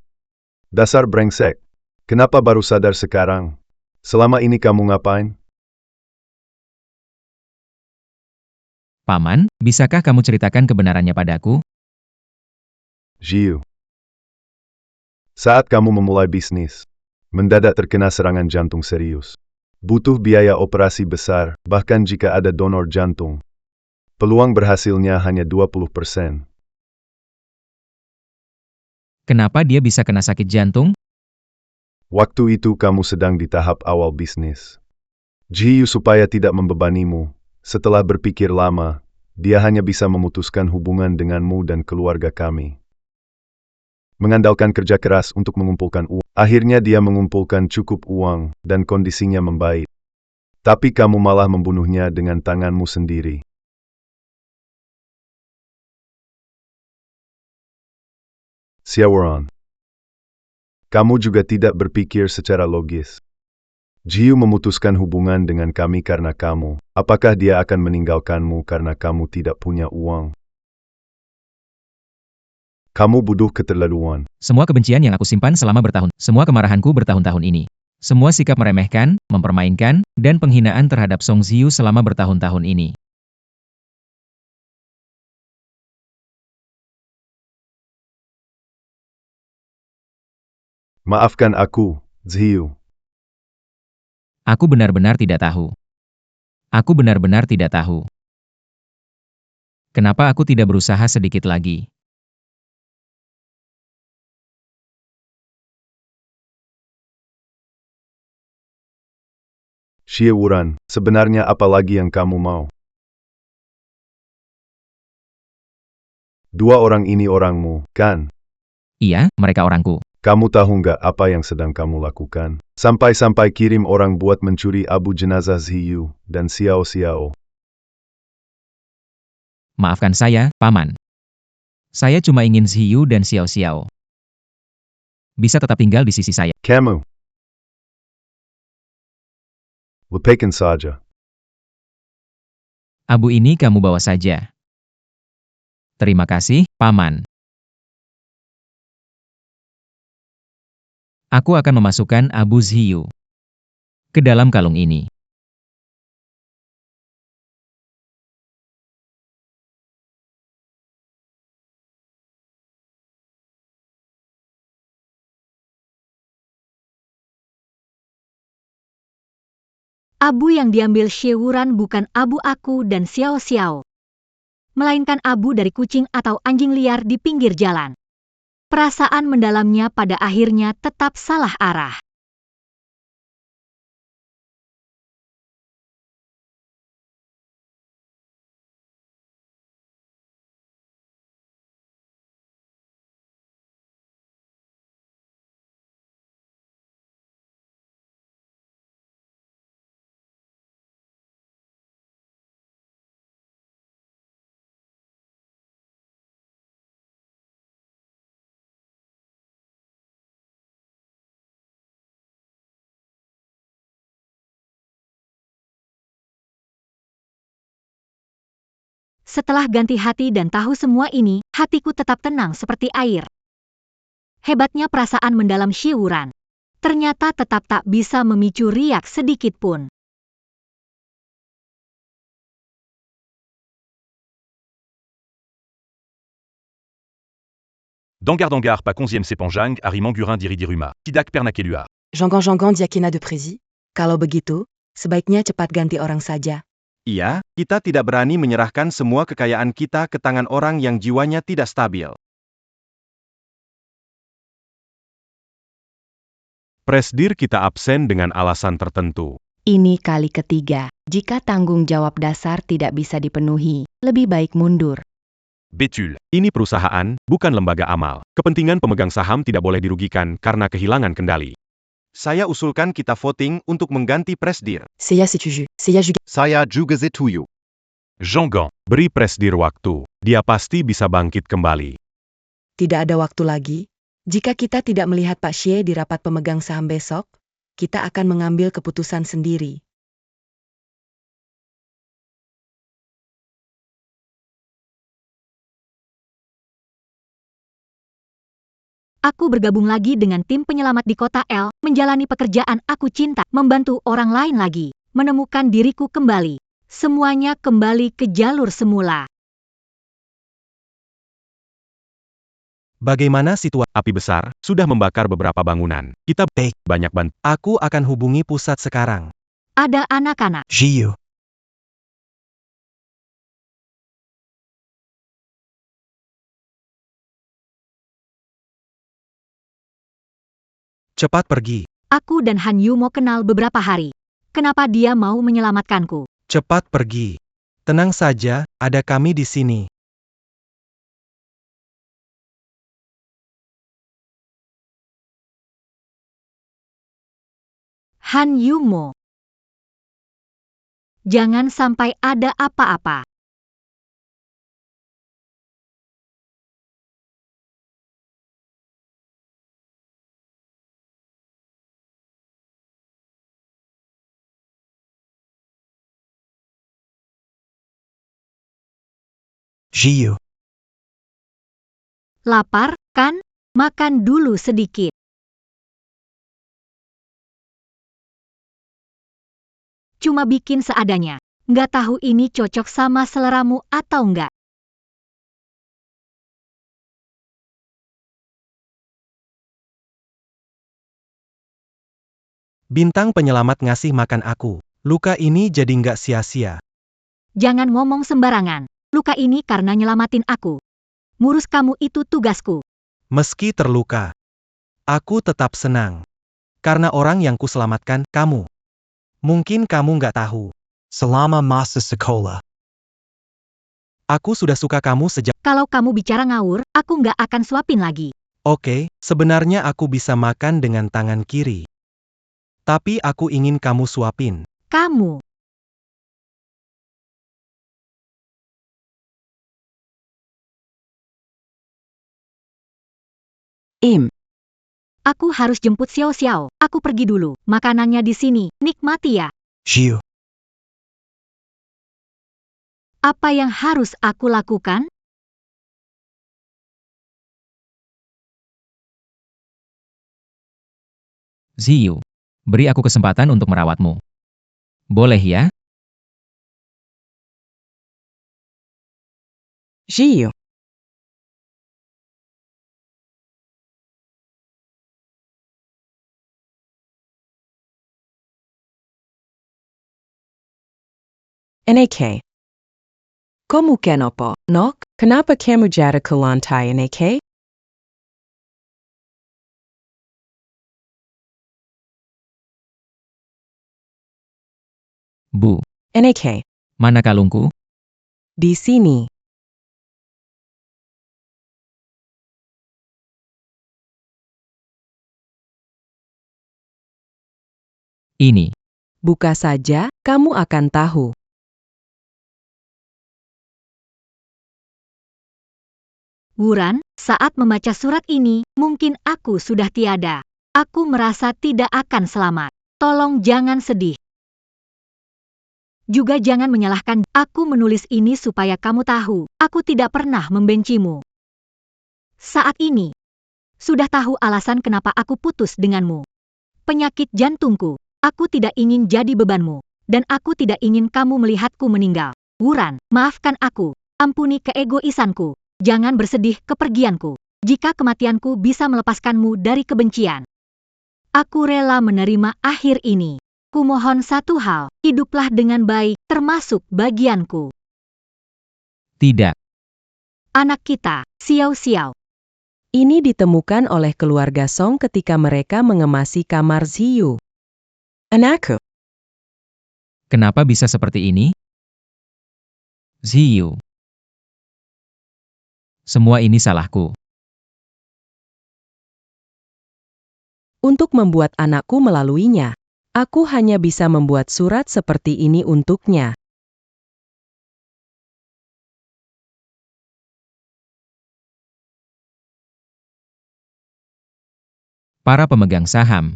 Dasar brengsek. Kenapa baru sadar sekarang? Selama ini kamu ngapain? Paman, bisakah kamu ceritakan kebenarannya padaku? Ziyu. Saat kamu memulai bisnis, mendadak terkena serangan jantung serius. Butuh biaya operasi besar, bahkan jika ada donor jantung. Peluang berhasilnya hanya 20%. Kenapa dia bisa kena sakit jantung? Waktu itu kamu sedang di tahap awal bisnis. Ziyu supaya tidak membebanimu, setelah berpikir lama, dia hanya bisa memutuskan hubungan denganmu dan keluarga kami. Mengandalkan kerja keras untuk mengumpulkan uang. Akhirnya dia mengumpulkan cukup uang, dan kondisinya membaik. Tapi kamu malah membunuhnya dengan tanganmu sendiri. Xie Wuran. Kamu juga tidak berpikir secara logis. Ziyu memutuskan hubungan dengan kami karena kamu. Apakah dia akan meninggalkanmu karena kamu tidak punya uang? Kamu bodoh keterlaluan. Semua kebencian yang aku simpan selama bertahun, semua kemarahanku bertahun-tahun ini. Semua sikap meremehkan, mempermainkan, dan penghinaan terhadap Song Ziyu selama bertahun-tahun ini. Maafkan aku, Ziyu. Aku benar-benar tidak tahu. Aku benar-benar tidak tahu. Kenapa aku tidak berusaha sedikit lagi? Xie Wuran, sebenarnya apa lagi yang kamu mau? Dua orang ini orangmu, kan? Iya, mereka orangku. Kamu tahu nggak apa yang sedang kamu lakukan? Sampai-sampai kirim orang buat mencuri abu jenazah Ziyu dan Xiao Xiao. Maafkan saya, Paman. Saya cuma ingin Ziyu dan Xiao Xiao bisa tetap tinggal di sisi saya. Kamu. Lepaskan saja. Abu ini kamu bawa saja. Terima kasih, Paman. Aku akan memasukkan abu Ziyu ke dalam kalung ini. Abu yang diambil Xie Wuran bukan abu aku dan Xiao Xiao, melainkan abu dari kucing atau anjing liar di pinggir jalan. Perasaan mendalamnya pada akhirnya tetap salah arah. Setelah ganti hati dan tahu semua ini, hatiku tetap tenang seperti air. Hebatnya perasaan mendalam Xie Wuran. Ternyata tetap tak bisa memicu riak sedikit pun. Dangar pas 11e Sepanjang, Arimangurin Diridiruma, Tidak Pernakelua. Janggan Diakina de Prézy. Kalau begitu, sebaiknya cepat ganti orang saja. Iya, kita tidak berani menyerahkan semua kekayaan kita ke tangan orang yang jiwanya tidak stabil. Presdir kita absen dengan alasan tertentu. Ini kali ketiga. Jika tanggung jawab dasar tidak bisa dipenuhi, lebih baik mundur. Betul. Ini perusahaan, bukan lembaga amal. Kepentingan pemegang saham tidak boleh dirugikan karena kehilangan kendali. Saya usulkan kita voting untuk mengganti Presdir. Saya setuju. Saya juga setuju. Jeonggon, beri Presdir waktu. Dia pasti bisa bangkit kembali. Tidak ada waktu lagi. Jika kita tidak melihat Pak Xie di rapat pemegang saham besok, kita akan mengambil keputusan sendiri. Aku bergabung lagi dengan tim penyelamat di kota L, menjalani pekerjaan aku cinta, membantu orang lain lagi, menemukan diriku kembali. Semuanya kembali ke jalur semula. Bagaimana situasi? Api besar sudah membakar beberapa bangunan. Kita banyak bantu. Aku akan hubungi pusat sekarang. Ada anak-anak. Jiu. Cepat pergi. Aku dan Han Yu mau kenal beberapa hari. Kenapa dia mau menyelamatkanku? Cepat pergi. Tenang saja, ada kami di sini. Han Yu Mo. Jangan sampai ada apa-apa. Jiu. Lapar, kan? Makan dulu sedikit. Cuma bikin seadanya. Nggak tahu ini cocok sama seleramu atau nggak. Bintang penyelamat ngasih makan aku. Luka ini jadi nggak sia-sia. Jangan ngomong sembarangan. Luka ini karena nyelamatin aku. Ngurus kamu itu tugasku. Meski terluka, aku tetap senang. Karena orang yang kuselamatkan, kamu. Mungkin kamu nggak tahu. Selama masa sekolah. Aku sudah suka kamu sejak... Kalau kamu bicara ngawur, aku nggak akan suapin lagi. Oke, sebenarnya aku bisa makan dengan tangan kiri. Tapi aku ingin kamu suapin. Kamu. Aku harus jemput Xiao Xiao. Aku pergi dulu. Makanannya di sini. Nikmati ya. Jiu. Apa yang harus aku lakukan? Ziyu, beri aku kesempatan untuk merawatmu. Boleh ya? Jiu. NAK. Kamu kenapa, Nok? Kenapa kamu jatuh ke lantai, NAK? Bu, NAK. mana kalungku? Di sini. Ini. Buka saja, kamu akan tahu. Wuran, saat membaca surat ini, mungkin aku sudah tiada. Aku merasa tidak akan selamat. Tolong jangan sedih. Juga jangan menyalahkan. Aku menulis ini supaya kamu tahu, aku tidak pernah membencimu. Saat ini, sudah tahu alasan kenapa aku putus denganmu. Penyakit jantungku. Aku tidak ingin jadi bebanmu. Dan aku tidak ingin kamu melihatku meninggal. Wuran, maafkan aku. Ampuni keegoisanku. Jangan bersedih kepergianku. Jika kematianku bisa melepaskanmu dari kebencian. Aku rela menerima akhir ini. Kumohon satu hal, hiduplah dengan baik, termasuk bagianku. Tidak. Anak kita, Xiao Xiao. Ini ditemukan oleh keluarga Song ketika mereka mengemasi kamar Ziyu. Anakku. Kenapa bisa seperti ini? Ziyu. Semua ini salahku. Untuk membuat anakku melaluinya, aku hanya bisa membuat surat seperti ini untuknya. Para pemegang saham.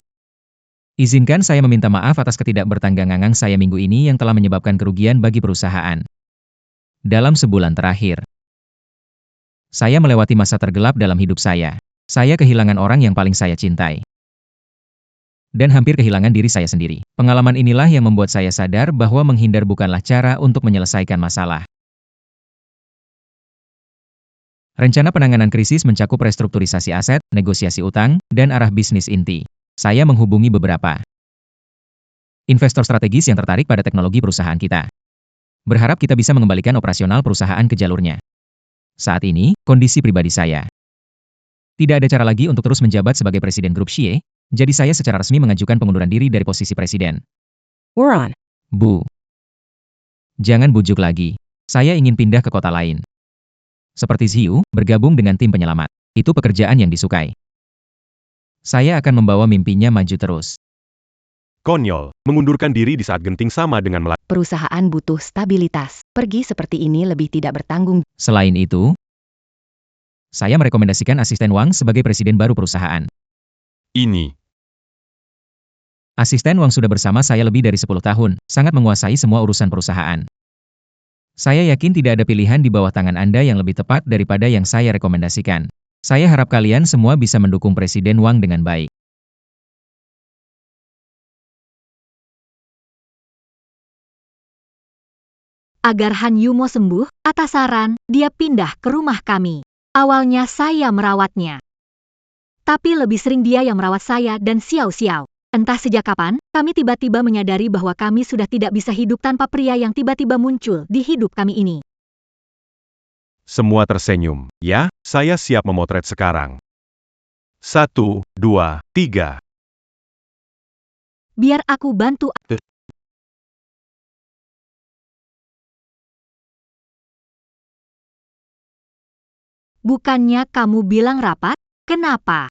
Izinkan saya meminta maaf atas ketidakbertanggungan saya minggu ini yang telah menyebabkan kerugian bagi perusahaan. Dalam sebulan terakhir, saya melewati masa tergelap dalam hidup saya. Saya kehilangan orang yang paling saya cintai. Dan hampir kehilangan diri saya sendiri. Pengalaman inilah yang membuat saya sadar bahwa menghindar bukanlah cara untuk menyelesaikan masalah. Rencana penanganan krisis mencakup restrukturisasi aset, negosiasi utang, dan arah bisnis inti. Saya menghubungi beberapa investor strategis yang tertarik pada teknologi perusahaan kita. Berharap kita bisa mengembalikan operasional perusahaan ke jalurnya. Saat ini, kondisi pribadi saya. Tidak ada cara lagi untuk terus menjabat sebagai presiden grup Xie, jadi saya secara resmi mengajukan pengunduran diri dari posisi presiden. Wuran. Bu. Jangan bujuk lagi. Saya ingin pindah ke kota lain. Seperti Ziyu, bergabung dengan tim penyelamat. Itu pekerjaan yang disukai. Saya akan membawa mimpinya maju terus. Konyol, mengundurkan diri di saat genting sama dengan Perusahaan butuh stabilitas. Pergi seperti ini lebih tidak bertanggung. Selain itu, saya merekomendasikan asisten Wang sebagai presiden baru perusahaan. ini. Asisten Wang sudah bersama saya lebih dari 10 tahun, sangat menguasai semua urusan perusahaan. Saya yakin tidak ada pilihan di bawah tangan Anda yang lebih tepat daripada yang saya rekomendasikan. Saya harap kalian semua bisa mendukung Presiden Wang dengan baik. Agar Han Yumo sembuh, atas saran, dia pindah ke rumah kami. Awalnya saya merawatnya. Tapi lebih sering dia yang merawat saya dan Xiao Xiao. Entah sejak kapan, kami tiba-tiba menyadari bahwa kami sudah tidak bisa hidup tanpa pria yang tiba-tiba muncul di hidup kami ini. Semua tersenyum. Ya, saya siap memotret sekarang. 1, 2, 3. Biar aku bantu. Bukannya kamu bilang rapat? Kenapa?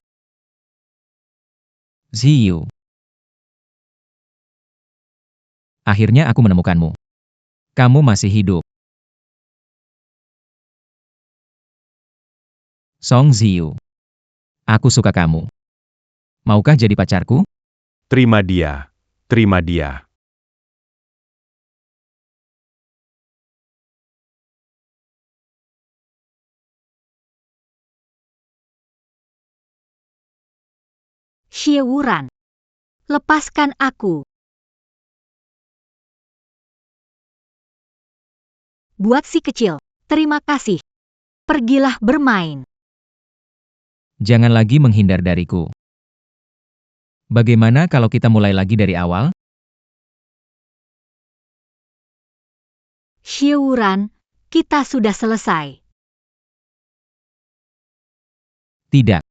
Ziyu. Akhirnya aku menemukanmu. Kamu masih hidup. Song Ziyu. Aku suka kamu. Maukah jadi pacarku? Terima dia. Terima dia. Xie Wuran. Lepaskan aku. Buat si kecil, terima kasih. Pergilah bermain. Jangan lagi menghindar dariku. Bagaimana kalau kita mulai lagi dari awal? Xie Wuran, kita sudah selesai. Tidak.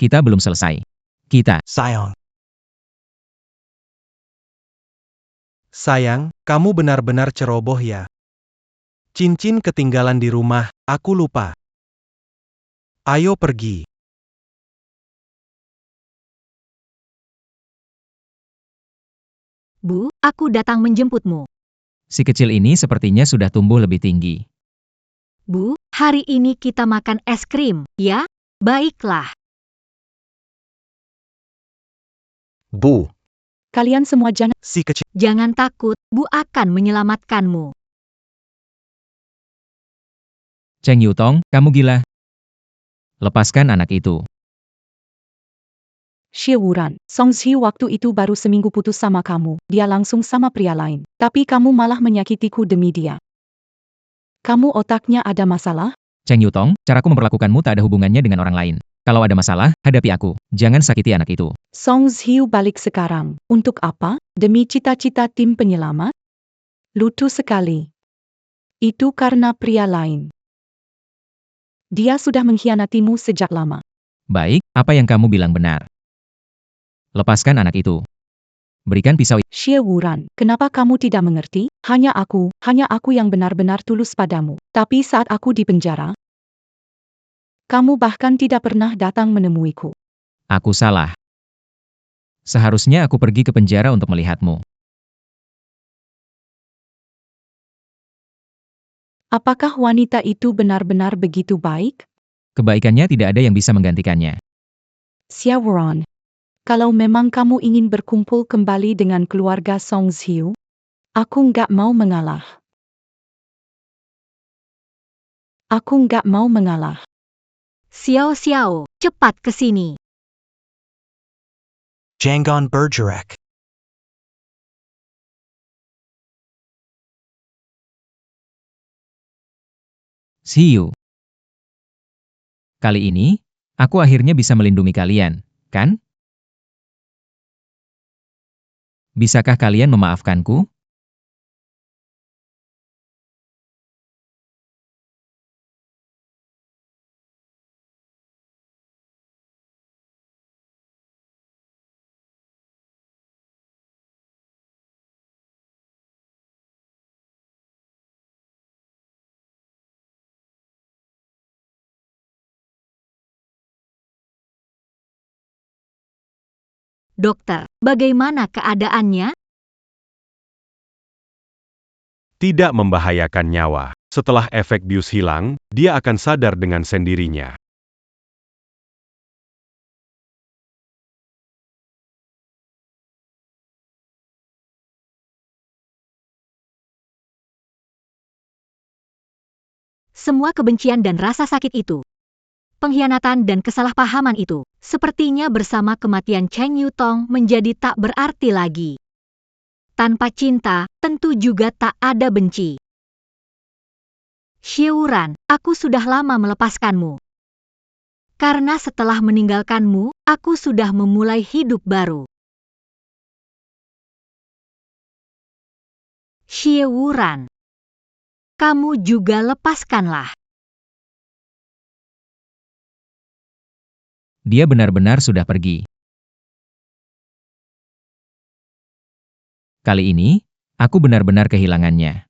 Kita belum selesai. Kita. Sayang. Sayang, kamu benar-benar ceroboh ya. Cincin ketinggalan di rumah, aku lupa. Ayo pergi. Bu, aku datang menjemputmu. Si kecil ini sepertinya sudah tumbuh lebih tinggi. Bu, hari ini kita makan es krim, ya? Baiklah. Bu. Kalian semua jangan... Si kecil. Jangan takut, Bu akan menyelamatkanmu. Cheng Yutong, kamu gila. Lepaskan anak itu. Xie Wuran, Song Zhi waktu itu baru seminggu putus sama kamu. Dia langsung sama pria lain. Tapi kamu malah menyakitiku demi dia. Kamu otaknya ada masalah? Cheng Yutong, caraku memperlakukanmu tak ada hubungannya dengan orang lain. Kalau ada masalah, hadapi aku. Jangan sakiti anak itu. Song Zhi balik sekarang. Untuk apa? Demi cita-cita tim penyelamat? Lucu sekali. Itu karena pria lain. Dia sudah mengkhianatimu sejak lama. Baik, apa yang kamu bilang benar. Lepaskan anak itu. Berikan pisau. Xie Wuran, kenapa kamu tidak mengerti? Hanya aku yang benar-benar tulus padamu. Tapi saat aku di penjara, Kamu bahkan tidak pernah datang menemuiku. Aku salah. Seharusnya aku pergi ke penjara untuk melihatmu. Apakah wanita itu benar-benar begitu baik? Kebaikannya tidak ada yang bisa menggantikannya. Xiao Wuran, kalau memang kamu ingin berkumpul kembali dengan keluarga Song Xiu, aku nggak mau mengalah. Aku nggak mau mengalah. Xiao Xiao, cepat ke sini. Jangon Bergerac. Xiu. Kali ini, aku akhirnya bisa melindungi kalian, kan? Bisakah kalian memaafkanku? Dokter, bagaimana keadaannya? Tidak membahayakan nyawa. Setelah efek bius hilang, dia akan sadar dengan sendirinya. Semua kebencian dan rasa sakit itu, pengkhianatan dan kesalahpahaman itu, sepertinya bersama kematian Cheng Yutong menjadi tak berarti lagi. Tanpa cinta, tentu juga tak ada benci. Xie Wuran, aku sudah lama melepaskanmu. Karena setelah meninggalkanmu, aku sudah memulai hidup baru. Xie Wuran, kamu juga lepaskanlah. Dia benar-benar sudah pergi. Kali ini, aku benar-benar kehilangannya.